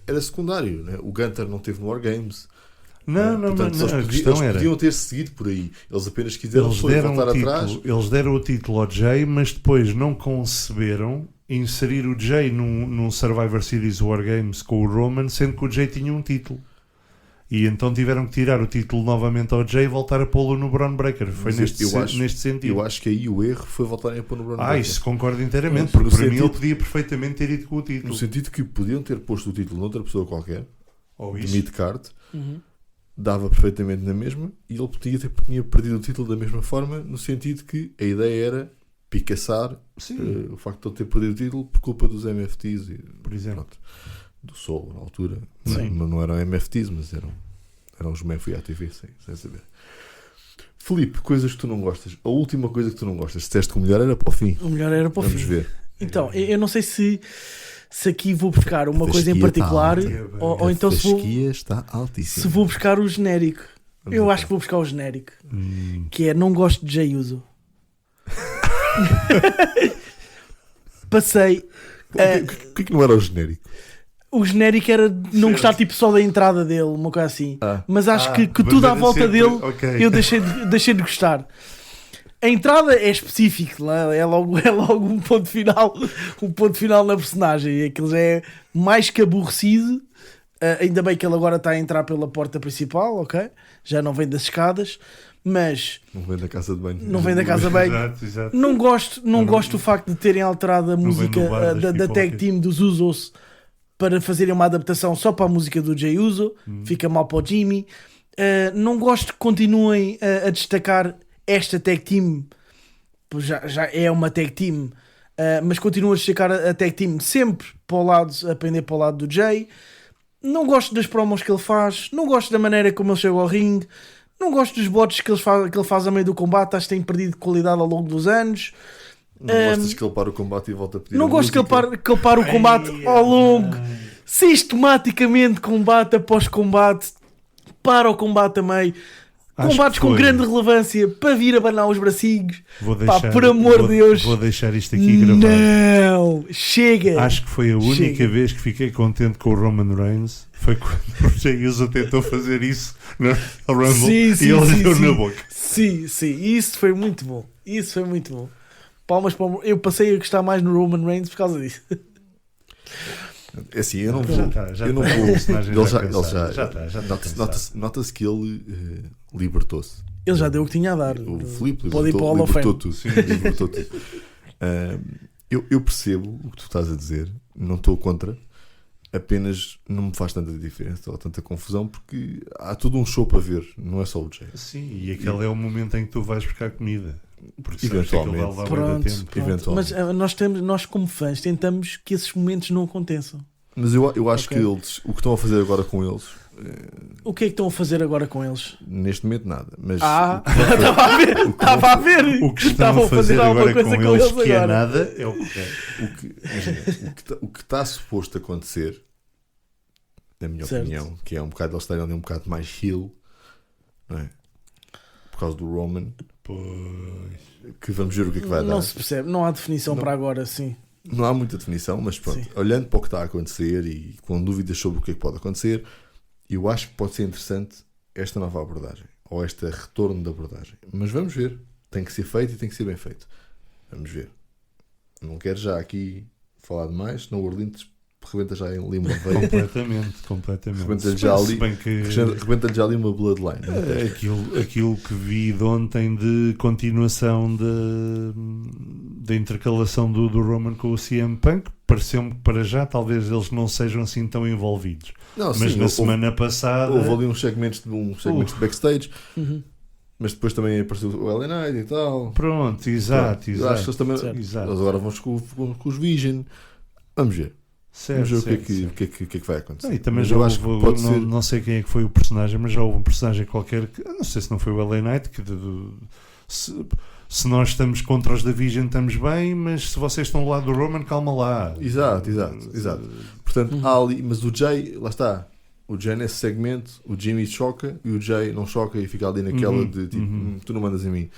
era secundário. Né? O Gunther não teve no Wargames. não, Portanto, não, a eles questão era, podiam ter seguido por aí. Eles apenas quiseram eles foi deram, voltar o atrás. título, eles deram o título ao Jay, mas depois não conceberam inserir o Jay num Survivor Series War Games com o Roman, sendo que o Jay tinha um título. E então tiveram que tirar o título novamente ao Jay e voltar a pô-lo no Braun Breaker. Foi Mas neste sentido. Eu acho que aí o erro foi voltarem a pôr no Braun Breaker. Isso concordo inteiramente, No porque para mim sentido- ele podia perfeitamente ter ido com o título. No sentido que podiam ter posto o título noutra pessoa qualquer, Ou de isso. mid-card, Uhum. dava perfeitamente na mesma, e ele tinha perdido o título da mesma forma, no sentido que a ideia era picaçar Sim, o facto de ele ter perdido o título por culpa dos MFTs e por exemplo. pronto, do Soul na altura. Sim. Não eram MFTs, mas eram os MEF e ATV, sem saber. Filipe, coisas que tu não gostas. A última coisa que tu não gostas, se disseste que o melhor era para o fim. O melhor era para o Vamos fim. ver. Então, eu não sei se aqui vou buscar uma A coisa em fasquia está particular alta. ou então a se vou, fasquia está altíssima. se vou buscar o genérico. Vamos Eu então. acho que vou buscar o genérico, que é não gosto de Jay Uso. Passei. O que não era o genérico? O genérico era não gostar tipo só da entrada dele, uma coisa assim. Mas acho que tudo à volta dele eu deixei de gostar. A entrada é específico, lá, é logo um ponto final na personagem. Aquilo já é mais que aborrecido. Ainda bem que ele agora está a entrar pela porta principal, ok? Já não vem das escadas, mas Não vem da casa de banho. não vem da casa bem. Exato. Não gosto do facto de terem alterado a vem música do bar das da tag pipocas. team dos Usos para fazerem uma adaptação só para a música do Jay Uso. Fica mal para o Jimmy. Não gosto que continuem a destacar esta tag team, pois já é uma tag team, mas continuam a destacar a tag team sempre para o lado, a pender para o lado do Jay. Não gosto das promos que ele faz, não gosto da maneira como ele chega ao ringue, não gosto dos bots que ele faz a meio do combate, acho que tem perdido qualidade ao longo dos anos. Não gostas que ele pare o combate e volta a pedir Não a gosto que música? ele pare o combate ao longo, sistematicamente, combate após combate, para o combate a meio, Acho combates que com foi. grande relevância para vir abanar os bracinhos. Vou Pá, deixar, por amor de Deus. Vou deixar isto aqui gravado. Não, chega. Acho que foi a única Chega. vez que fiquei contente com o Roman Reigns. Foi quando o Jey Uso tentou fazer isso no Rumble Sim, e ele deu sim. na boca. Sim, isso foi muito bom. Palmas para eu passei a gostar mais no Roman Reigns por causa disso. É assim, eu não Já vou. tá, já eu não tá. vou. O personagem Ele já já cansado. Já tá nota-se- cansado. nota-se que ele libertou-se. Ele já deu o que tinha a dar. O Filipe Pode ir para o Hall of libertou Fame. tudo. Sim, libertou tudo. Eu percebo o que tu estás a dizer, não estou contra, apenas não me faz tanta diferença ou tanta confusão, porque há todo um show para ver, não é só o Jay. Sim, e aquele é o momento em que tu vais buscar comida. Porque sabes que aquilo Eventualmente. vai levar bué de Pronto, tempo. Eventualmente. Mas nós como fãs tentamos que esses momentos não aconteçam. Mas eu acho Ok. que eles, o que estão a fazer agora com eles, O que é que estão a fazer agora com eles? neste momento nada, mas Estava a ver. O que estão Estavam a fazer alguma agora coisa com eles, que é agora. nada, é o que é. o que está suposto acontecer, na minha Certo. opinião, que é um bocado, eles estarem ali um bocado mais heel, não é? Por causa do Roman, Pois. que vamos ver o que é que vai Não dar. se percebe, não há definição Não. para agora, sim. Não há muita definição, mas pronto, Sim. olhando para o que está a acontecer e com dúvidas sobre o que é que pode acontecer, eu acho que pode ser interessante esta nova abordagem, ou este retorno da abordagem. Mas vamos ver. Tem que ser feito e tem que ser bem feito. Vamos ver. Não quero já aqui falar demais, senão o Orlindes rebenta já ali uma veia. Completamente. Rebenta-lhe já ali, Se bem que rebenta-lhe já ali uma bloodline. aquilo que vi de ontem de continuação da intercalação do Roman com o CM Punk, pareceu-me que para já talvez eles não sejam assim tão envolvidos. Não, Mas sim, na semana passada houve ali uns segmentos de backstage, Uhum. mas depois também apareceu o LA Knight e tal. pronto, exato, Pronto, eu acho que eles também, Certo. exato. eles agora vão com os Vision. Vamos ver. Certo, Vamos ver certo, o que certo. é que vai acontecer. E também Mas já eu houve, acho que pode ser. não sei quem é que foi o personagem, mas já houve um personagem qualquer que, eu não sei se não foi o LA Knight, que se nós estamos contra os da Vision estamos bem, mas se vocês estão do lado do Roman, calma lá. Exato. Portanto, Uhum. há ali, mas o Jay, lá está. O Jay nesse segmento, o Jimmy choca e o Jay não choca e fica ali naquela Uhum, de tipo, uhum. Tu não mandas em mim.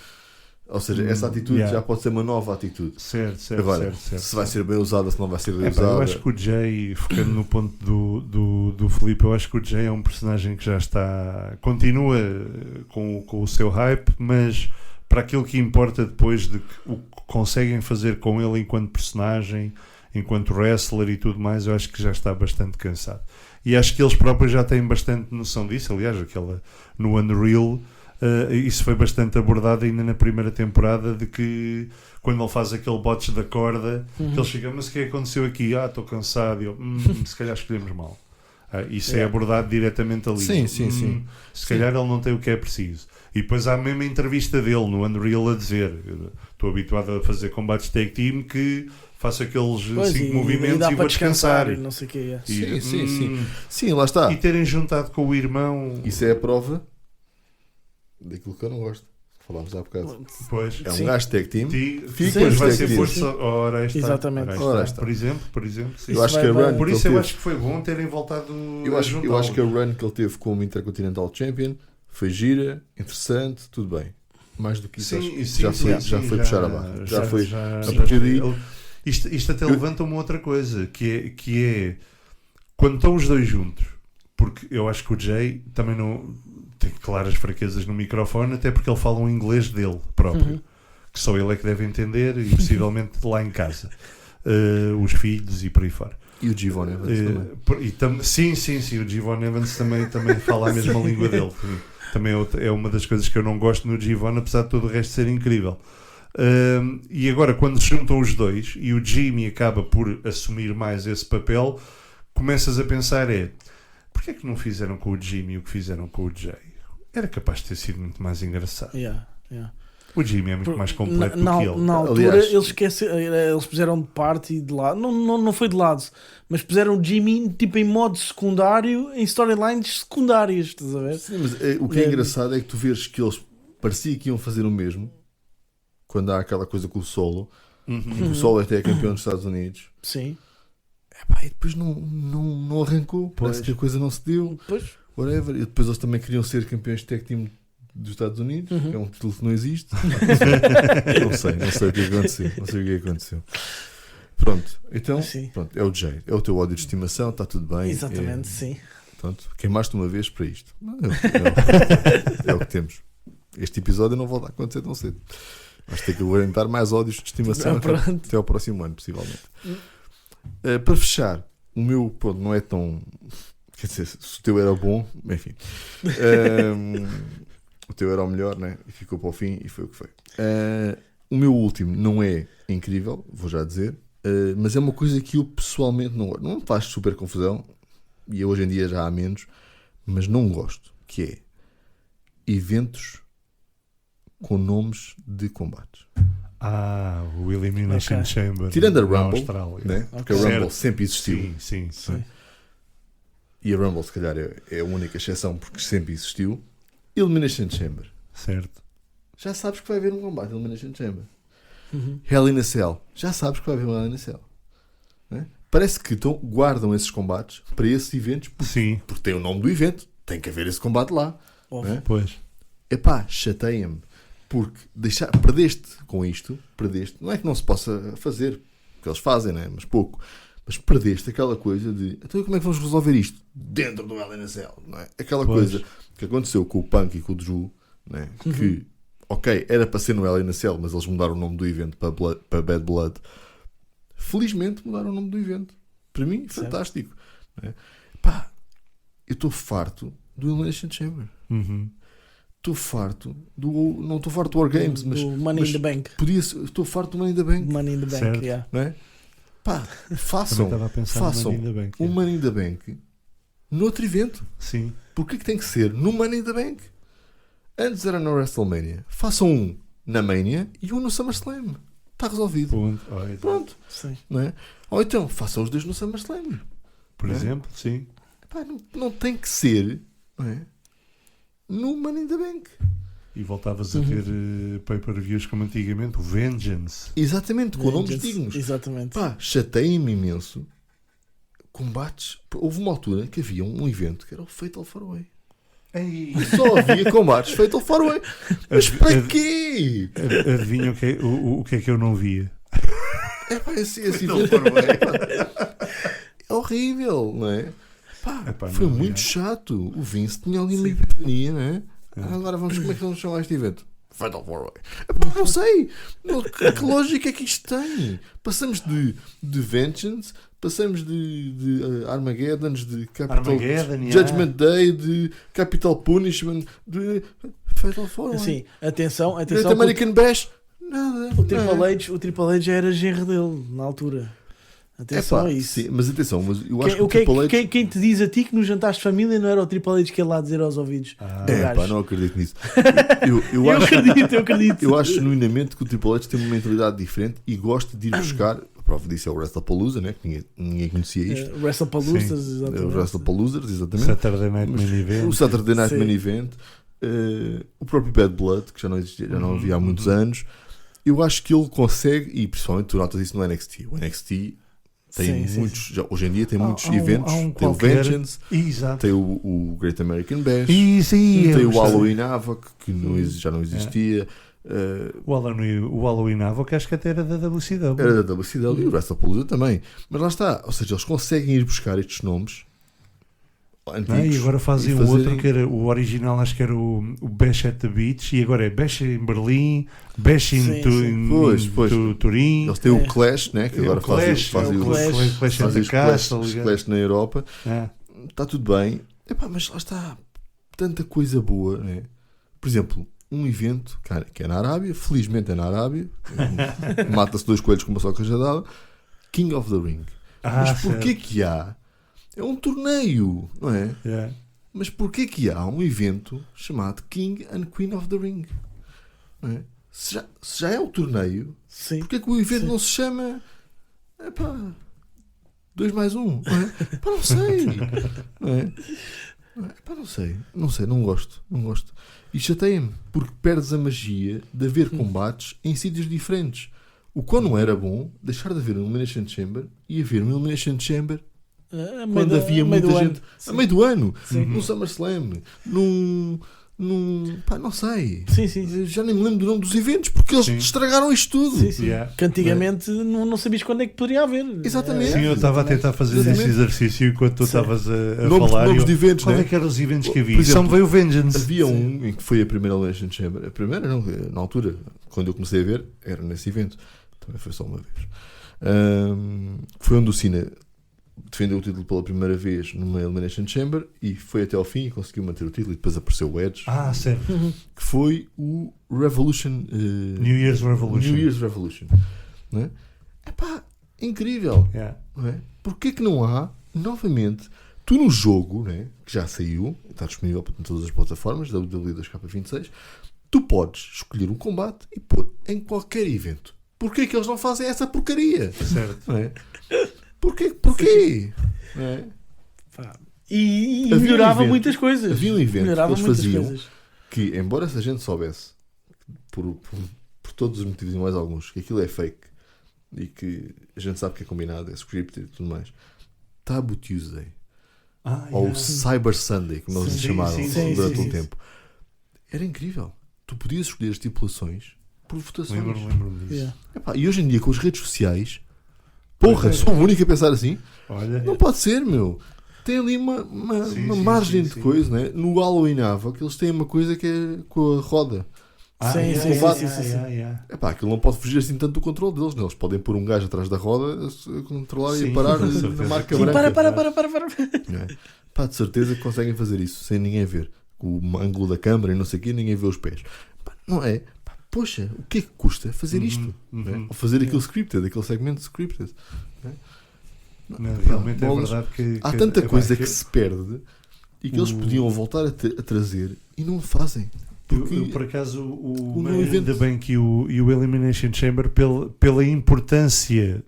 Ou seja, essa atitude Yeah. já pode ser uma nova atitude. Certo, Agora, certo. se vai ser bem usada, se não vai ser bem Epá, eu usada. acho que o Jay, focando no ponto do Filipe, eu acho que o Jay é um personagem que já está, continua com o seu hype, mas para aquilo que importa depois de o que conseguem fazer com ele enquanto personagem, enquanto wrestler e tudo mais, eu acho que já está bastante cansado. E acho que eles próprios já têm bastante noção disso. Aliás, no Unreal, isso foi bastante abordado ainda na primeira temporada, de que quando ele faz aquele botch da corda, que ele chega, mas o que é que aconteceu aqui? Estou cansado. E eu, se calhar escolhemos mal. Isso é abordado diretamente ali. Sim. Se calhar ele não tem o que é preciso. E depois há a mesma entrevista dele no Unreal a dizer: estou habituado a fazer combates tag team, que faço aqueles 5 movimentos dá e para vou descansar. e não sei o que é. E, Sim. Sim, lá está. E terem juntado com o irmão. Isso é a prova daquilo que eu não gosto. Falámos há bocado. Pois. É um Sim. gajo tag team. Depois Sim, vai sim, ser sim, posto. sim. Ora, está. Exatamente. Ora está. Por exemplo, sim. Eu acho que a vai- run Por que isso ele eu teve- acho que foi bom terem voltado Eu a acho juntá-los. que a run que ele teve como Intercontinental Champion foi gira, interessante, tudo bem. Mais do que isso, acho que já foi puxar a barra. Já foi. A partir daí- Isto até levanta uma outra coisa, que é quando estão os dois juntos, porque eu acho que o Jay também não tem claras fraquezas no microfone, até porque ele fala um inglês dele próprio, que só ele é que deve entender, e possivelmente lá em casa. Os filhos e por aí fora. E o Giveon Evans também. Sim, o Giveon Evans também fala a mesma língua dele. Também é uma das coisas que eu não gosto no Giveon, apesar de todo o resto ser incrível. E agora, quando se juntam os dois e o Jimmy acaba por assumir mais esse papel, começas a pensar: porquê é que não fizeram com o Jimmy o que fizeram com o Jay? Era capaz de ter sido muito mais engraçado. Yeah. O Jimmy é muito mais completo do que ele. Na altura Aliás- eles puseram de parte e de lado, não foi de lado, mas puseram o Jimmy tipo em modo secundário, em storylines secundárias, estás a ver? Sim, mas o que é engraçado é que tu vês que eles parecia que iam fazer o mesmo quando há aquela coisa com o Solo. O Solo até é campeão dos Estados Unidos. Sim. E depois não arrancou. Parece Pois. que a coisa não se deu. Pois. Whatever. E depois eles também queriam ser campeões de tag team dos Estados Unidos, que é um título que não existe. não sei o que aconteceu. Pronto, então Sim. pronto, é o Jay, é o teu ódio de estimação, está tudo bem. Exatamente, sim. Pronto, queimaste uma vez para isto. É o que temos. Este episódio não volta a acontecer tão cedo. Vais ter que aguentar mais ódios de estimação Pronto. até ao próximo ano, possivelmente. Para fechar, o meu ponto não é tão. Quer dizer, se o teu era bom, enfim. O teu era o melhor, né? E ficou para o fim e foi o que foi. O meu último não é incrível, vou já dizer. Mas é uma coisa que eu pessoalmente não gosto. Não me faz super confusão, e hoje em dia já há menos, mas não gosto, que é eventos com nomes de combates. O Elimination Chamber. Tirando a na Rumble, Austrália. né? Porque a Certo. Rumble sempre existiu. Sim. E a Rumble, se calhar, é a única exceção, porque sempre existiu. Elimination Chamber. Certo. Já sabes que vai haver um combate Elimination Chamber. Uhum. Hell in a Cell. Já sabes que vai haver um Hell in a Cell. Né? Parece que guardam esses combates para esses eventos Sim. porque tem o nome do evento. Tem que haver esse combate lá. Óbvio. Né? Pois. Epá, chateia-me. Porque perdeste com isto. Perdeste. Não é que não se possa fazer. Porque eles fazem, né? Mas pouco. Mas perdeste aquela coisa de então como é que vamos resolver isto? Dentro do Hell in a Cell. Não é? Aquela Pois. coisa que aconteceu com o Punk e com o Drew. Né? Que, ok, era para ser no Hell in a Cell, mas eles mudaram o nome do evento para Bad Blood. Felizmente mudaram o nome do evento. Para mim, fantástico. Né? Pá, eu estou farto do Elimination Chamber. Estou farto do. Não estou farto do War Games, mas. Do Money in the Bank. Estou farto do Money in the Bank. Money in the Bank, Certo. yeah. Não é? Pá, Também façam estava a pensar no Money in the Bank. um Money in the Bank noutro evento. Sim. Porquê que tem que ser no Money in the Bank? Antes era no WrestleMania. Façam um na Mania e um no SummerSlam. Está resolvido. Ponto. Pronto. Sim. Não é? Ou então, façam os dois no SummerSlam. Por Não é? exemplo, sim. Pá, não tem que ser, não é? No Money in the Bank. E voltavas a ter pay-per-views como antigamente, o Vengeance. Exatamente, com nomes Vengeance. dignos. Exatamente. Pá, chateia-me imenso. Combates. Houve uma altura que havia um evento que era o Fatal 4-Way. Ei. E só havia combates Fatal 4-Way. Mas para quê? Adivinha o que é que eu não via? É pá, esse evento é horrível, não é? Pá, Epá, foi não, muito é. chato. O Vince tinha ali uma epifania, não é? Agora como é que vamos chamar este evento? Fatal 4-Way. Epá, não sei. Que lógica é que isto tem? Passamos de Vengeance, passamos de Armageddon, de Capital Armageddon, Judgment Day, de Capital Punishment, de Fatal 4-Way. Sim, atenção. Great American Bash. Nada. O Triple H já era genro dele na altura. Atenção Epá, a isso. sim, mas atenção, mas eu acho que o Quem, Triple H... quem te diz a ti que nos jantares de família não era o Triple H que ia lá dizer aos ouvidos? do É, pá, gajo? não acredito nisso. Eu Eu acho, acredito. eu acho genuinamente que o Triple H tem uma mentalidade diferente e gosta de ir buscar. A prova disso é o WrestlePalooza, né? Que ninguém conhecia isto. WrestlePaloozas, O exatamente. WrestlePaloozers, exatamente. Saturday Night Main O Event. Saturday Night Sim. Main Event. O próprio Bad Blood, que já não existia, já não havia há muitos anos. Eu acho que ele consegue, e principalmente tu notas isso no NXT. O NXT tem Sim, muitos, já, hoje em dia tem muitos há eventos. um Tem o qualquer- Vengeance, Exato. tem o Great American Bash. Sim, Tem o Halloween Havoc, que já não existia. O Halloween Havoc acho que até era da WCW. Era da WCW e o WrestlePalooza também. Mas lá está. Ou seja, eles conseguem ir buscar estes nomes antigos. E agora fazem e um outro que era o original, acho que era o Bash at the Beach, e agora é Bash em Berlim, Bash Sim, em sim. Pois. Turim. Eles têm o Clash, né, que É, agora o Clash, fazem o os Clash. Clash fazem at os the Castle. Clash na Europa. É. Está tudo bem. Epá, mas lá está. Tanta coisa boa, né? Por exemplo, um evento cara, que é na Arábia, felizmente é na Arábia, mata-se 2 coelhos com uma só cajadada. King of the Ring. Mas porquê que há? É um torneio, não é? Yeah. Mas porquê que há um evento chamado King and Queen of the Ring? Não é? Se já é o torneio, Sim. porquê que o evento Sim. não se chama 2 mais 1? Não é? Pá, não sei. Não é? Pá, não sei, não gosto. E chateia-me, porque perdes a magia de haver combates em sítios diferentes. O qual não era bom deixar de haver um Elimination Chamber e haver um Elimination Chamber quando havia muita gente a meio do ano, num SummerSlam, pá, não sei. Sim. Já nem me lembro do nome dos eventos porque eles Sim. estragaram isto tudo. Sim. Yeah. Que antigamente não sabias quando é que poderia haver. Exatamente. Sim, eu estava a tentar fazer Exatamente. esse exercício enquanto tu estavas a Nomes falar. de eventos, qual né? é que eram os eventos que Por havia? exemplo, Só me veio o Vengeance. Havia um em que foi a primeira Elimination Chamber. A primeira, não, na altura, quando eu comecei a ver, era nesse evento. Também foi só uma vez. Foi onde o Cena defendeu o título pela primeira vez numa Elimination Chamber e foi até ao fim e conseguiu manter o título. E depois apareceu o Edge, Certo. que foi o Revolution. New Year's Revolution. New Year's Revolution. Não é? Epá, incrível. Yeah. Não é? Porquê que não há, novamente, tu no jogo, né, que já saiu, está disponível em todas as plataformas, WWE 2K26, tu podes escolher um combate e pôr em qualquer evento. Porquê que eles não fazem essa porcaria? Certo. Não é? Porquê? Não é? Pá. E Havia um melhorava evento- muitas coisas. havia um evento Melhorava que eles muitas faziam coisas. que, embora essa gente soubesse, por todos os motivos e mais alguns, que aquilo é fake e que a gente sabe que é combinado, é scripted e tudo mais, Taboo Tuesday ou Cyber Sunday, como eles Sim, chamaram sim, durante sim, um sim. tempo, era incrível. Tu podias escolher as estipulações por votações. Lembro-me disso. Yeah. Epá, e hoje em dia com as redes sociais, porra, sou o único a pensar assim. Olha, Não pode ser, meu. Tem ali uma Sim, margem sim, de sim. coisa, né? No Halloween Havoc que eles têm uma coisa que é com a roda. yeah. Epá, aquilo não pode fugir assim tanto do controle deles, né? Eles podem pôr um gajo atrás da roda a controlar e Sim, a parar com na certeza. marca Sim, branca. Para. Não é? Pá, de certeza que conseguem fazer isso sem ninguém ver. Com o ângulo da câmara e não sei o quê, ninguém vê os pés. Pá, não é? Pá, poxa, o que é que custa fazer isto? Não é? Ou fazer aquele scripted, aquele segmento scripted. Não, realmente é bolas. verdade que Há tanta epá, coisa que se perde e que eles podiam voltar a trazer e não o fazem. Porque eu, por acaso, o meu ainda evento- bem que o Elimination Chamber, pela importância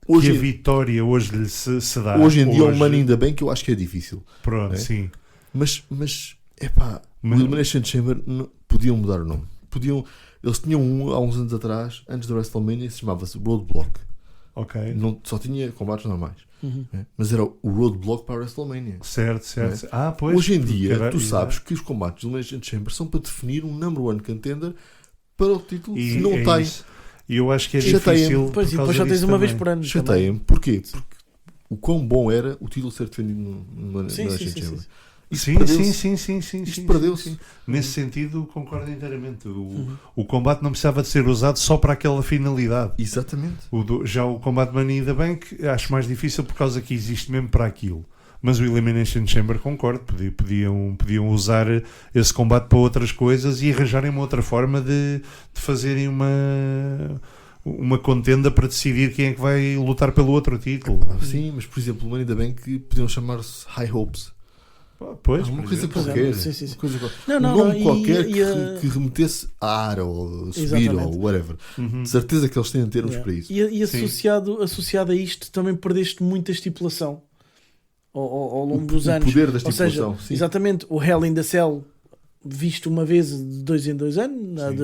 hoje, que a vitória hoje lhe se dá. hoje em dia o Money ainda bem que eu acho que é difícil. Pronto, é? sim. Mas epá, Mas- o Elimination Chamber podiam mudar o nome. Eles tinham um há uns anos atrás, antes do WrestleMania, se chamava-se Roadblock. Ok. Não, só tinha combates normais. Uhum. É? Mas era o Roadblock para a WrestleMania. Certo. Não Pois. Hoje em dia, Cara, tu exato. sabes que os combates do Elimination Chamber são para definir um number one contender para o título. E Se não é tem, isso. E eu acho que é Chateia-me. difícil. Pois, e depois só tens uma vez por ano. chateia-me. Porquê? Porque o quão bom era o título ser defendido no Sim, Elimination sim, Chamber. sim. Isto Sim, perdeu-se. sim. Isto sim, perdeu-se. sim. Nesse sentido, concordo inteiramente. O combate não precisava de ser usado só para aquela finalidade. Exatamente. Já o combate Money in the Bank acho mais difícil por causa que existe mesmo para aquilo. Mas o Elimination Chamber, concordo, podiam usar esse combate para outras coisas e arranjarem uma outra forma de fazerem uma contenda para decidir quem é que vai lutar pelo outro título. Sim, mas por exemplo, o Money in the Bank podiam chamar-se High Hopes. Pois, Uma por coisa exemplo. qualquer. Sim, sim, sim. Uma coisa qualquer. Não, Um nome e- qualquer e a- que remetesse a ar ou subir Exatamente. ou whatever. Uhum. De certeza que eles têm termos Yeah. para isso. E Sim. associado a isto também perdeste muita estipulação ao longo O- dos o anos. poder da Ou seja, estipulação, sim. exatamente, o Hell in the Cell visto uma vez de 2 em 2 anos, Sim.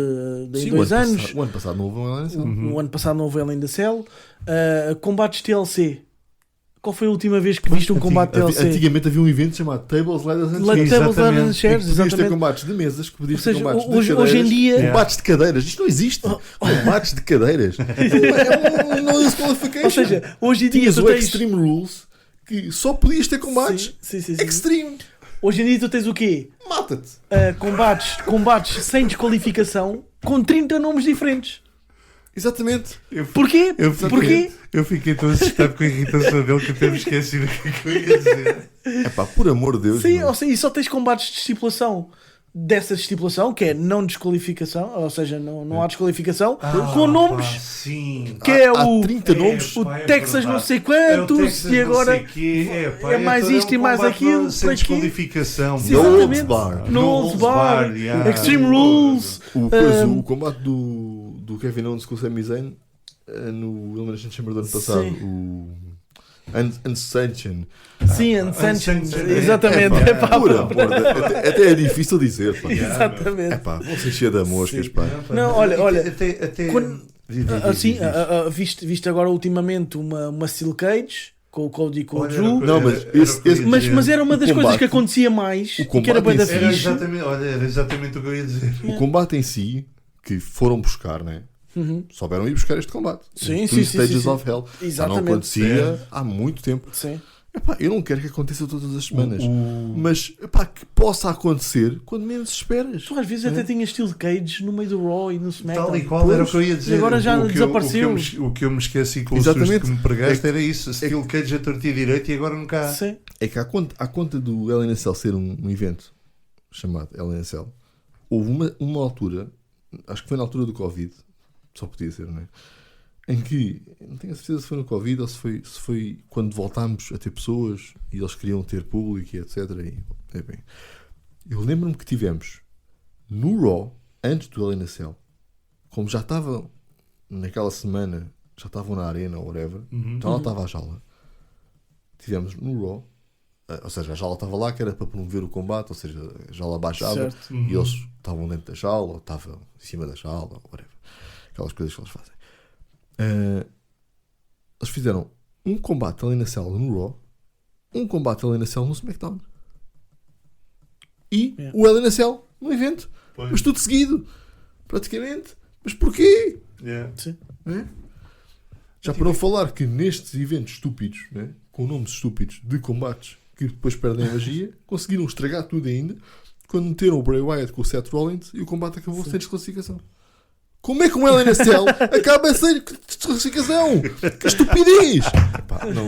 de Sim, em 2 anos. o ano passado não houve uma eleição. Uhum. O ano passado não houve Hell in the Cell. Combates TLC. Qual foi a última vez que viste um combate TLC? Antigamente havia um evento chamado Tables, Ladders and Tables, Chairs. Ladders and Exatamente. Chairs, Podias ter exatamente. combates de mesas, que podias Ou ter seja, combates de hoje cadeiras, em dia- combates de cadeiras. Isto não existe. Combates de cadeiras. É um no disqualification. Ou seja, hoje em dia tinhas tu o tens... Extreme Rules que só podias ter combates Sim. extreme. Hoje em dia tu tens o quê? Mata-te. Combates sem desqualificação com 30 nomes diferentes. Exatamente. Porquê? Porquê? Eu fiquei tão assustado com a irritação dele que até me esqueci do que eu ia dizer. Epá, por amor de Deus. Sim, meu. ou seja, e só tens combates de estipulação dessa estipulação, que é não desqualificação, ou seja, não há desqualificação, com nomes Sim. que é Há o 30 nomes. o pá, é Texas verdade. não sei É o quantos Texas e não agora sei quê. é mais todo isto e mais combate aquilo, sem para quê? desqualificação. Sim, No exatamente. Holds Bar. No Holds Bar, yeah. Extreme Rules. O combate do Kevin Owens com o Sami Zayn no Elimination Chamber do ano passado. Sim. O Unsanctioned. Sim, Unsanctioned, Unsanctioned. exatamente. Epá, Epá, por amor de- até é difícil dizer. Pá. exatamente. Epá, vão se encher de moscas. Sim. Pá. Olha, olha, Até quando- diz. Assim, viste agora ultimamente uma Steel Cage com o Cody e com o Olha, Drew, Não, mas esse- mas era uma o das combate- coisas que acontecia mais o e que era combate bué da em si- Era fixe. exatamente o que eu ia dizer. O combate em si, que foram buscar, né? Uhum. Souberam ir buscar este combate. Sim, Os sim, Three sim, Stages sim, sim. of Hell. Já não Exatamente. acontecia há muito tempo. Sim. Epá, eu não quero que aconteça todas as semanas. O- Mas epá, que possa acontecer quando menos esperas. Tu às vezes até tinhas Steel Cage no meio do Raw e no SmackDown. Tal e qual era o que eu ia dizer. E agora já O que desapareceu. o que eu me esqueci com o Exatamente. susto que me pregaste era isso. Steel Cage a torta direito e agora não cá. Sim. É que à conta do LNSL ser um evento chamado LNSL, houve uma altura, acho que foi na altura do Covid, só podia ser, não é? em que, não tenho a certeza se foi no Covid ou se foi quando voltámos a ter pessoas e eles queriam ter público e etc. E, bem, eu lembro-me que tivemos no Raw, antes do Hell in a Cell, como já estavam naquela semana, já estavam na arena ou whatever, já lá estava a jaula. Tivemos no Raw, ou seja, a jaula estava lá que era para promover o combate, ou seja, a jaula baixava e eles estavam dentro da jaula ou estavam em cima da jaula ou whatever. Aquelas coisas que eles fazem. Eles fizeram um combate ali na cela no Raw, um combate ali na cela no SmackDown e o Hell in a Cell no evento, mas tudo seguido praticamente. Mas porquê? Sim. Já para não falar que nestes eventos estúpidos, né, com nomes estúpidos de combates que depois perdem a magia, conseguiram estragar tudo ainda quando meteram o Bray Wyatt com o Seth Rollins e o combate acabou sem desclassificação. Como é que um Hell in a Cell acaba sem desclassificação? Que estupidez! Epá, não,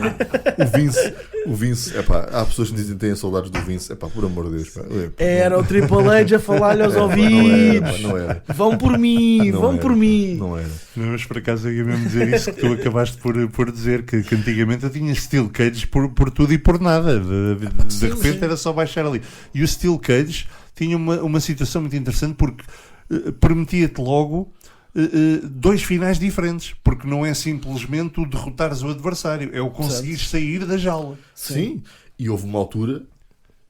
o Vince, epá, há pessoas que dizem que têm saudades do Vince, epá, por amor de Deus. Epá, Era o Triple H a falar-lhe aos ouvidos. Não era. Vão por mim, Não vão era. por mim. Não era. Não, mas por acaso eu ia mesmo dizer isso que tu acabaste por dizer, que antigamente eu tinha Steel Cage por tudo e por nada. De repente era só baixar ali. E o Steel Cage tinha uma situação muito interessante porque permitia-te logo dois finais diferentes, porque não é simplesmente o derrotares o adversário, é o conseguir sair da jaula. Sim. E houve uma altura,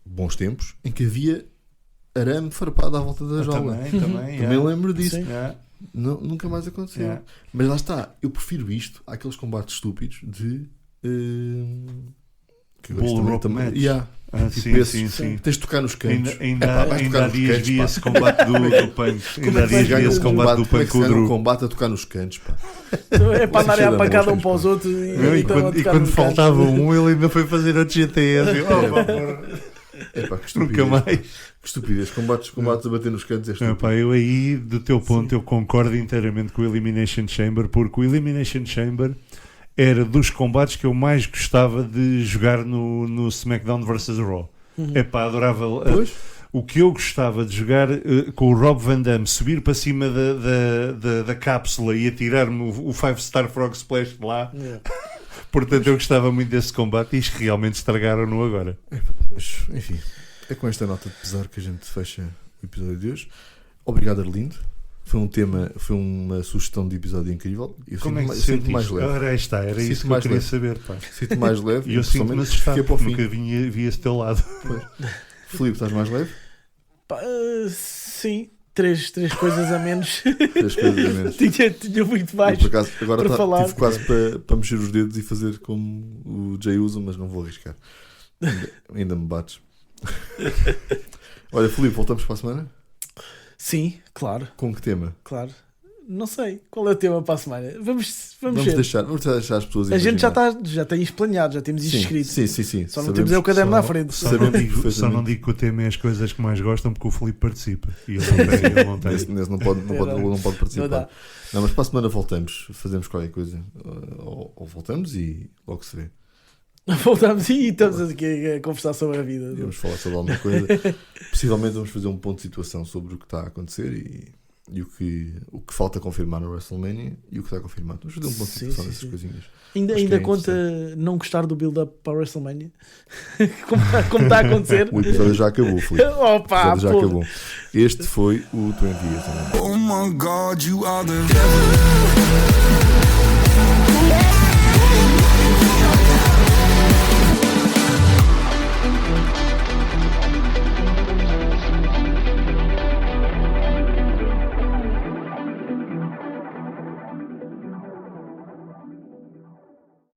bons tempos, em que havia arame farpado à volta da jaula. Também lembro disso. Nunca mais aconteceu. Mas lá está, eu prefiro isto àqueles combates estúpidos de Bull Rope Match. Sim. Tens de tocar nos cantos. Ainda há dias vi esse combate do Punk. Ainda há dias vi esse combate do Punk com o Drew. Um combate a tocar nos cantos, pá. É para andarem a pancada um para os outros. E quando faltava um, ele ainda foi fazer outro GTS. Epá, que Nunca mais. Que estupidez. Combates a bater nos cantos é estúpido. Epá, eu aí, do teu ponto, eu concordo inteiramente com o Elimination Chamber, porque o Elimination Chamber era dos combates que eu mais gostava de jogar no SmackDown vs Raw. Epá, adorava. O que eu gostava de jogar com o Rob Van Dam, subir para cima da cápsula e atirar-me o 5-Star Frog Splash de lá. Portanto, eu gostava muito desse combate e isto realmente estragaram-no agora. Mas, enfim, é com esta nota de pesar que a gente fecha o episódio de hoje. Obrigado, Arlindo. Foi uma sugestão de episódio incrível. Eu Como é que sinto mais leve. Ora, aí está, era isso que eu queria saber. Pá. Sinto mais leve. E eu sinto-me assustado, para o fim. nunca vi esse teu lado. Filipe, estás mais leve? Sim, três coisas a menos. Três coisas a menos. tinha muito mais. Por acaso, agora para falar. Tive quase para mexer os dedos e fazer como o Jay usa, mas não vou arriscar. Ainda me bates. Olha, Filipe, voltamos para a semana? Sim, claro. Com que tema? Claro. Não sei. Qual é o tema para a semana? Vamos ver. Deixar as pessoas a gente já tem isto planeado, já temos isto escrito. Sim. Só não temos o caderno na frente. Só não digo que o tema é as coisas que mais gostam, porque o Filipe participa. E ele não tem. Nesse não pode participar. Não, mas para a semana voltamos, fazemos qualquer coisa. Ou voltamos e logo se vê. Voltamos e estamos aqui a conversar sobre a vida. Vamos falar sobre alguma coisa. Possivelmente vamos fazer um ponto de situação sobre o que está a acontecer e o que falta confirmar no WrestleMania e o que está confirmado. Vamos fazer um ponto de situação dessas coisinhas. Ainda conta não gostar do build-up para a WrestleMania? como está a acontecer? O episódio já acabou, Filipe. Opa, já acabou. Este foi o 20 Years. Oh my God, you are the devil.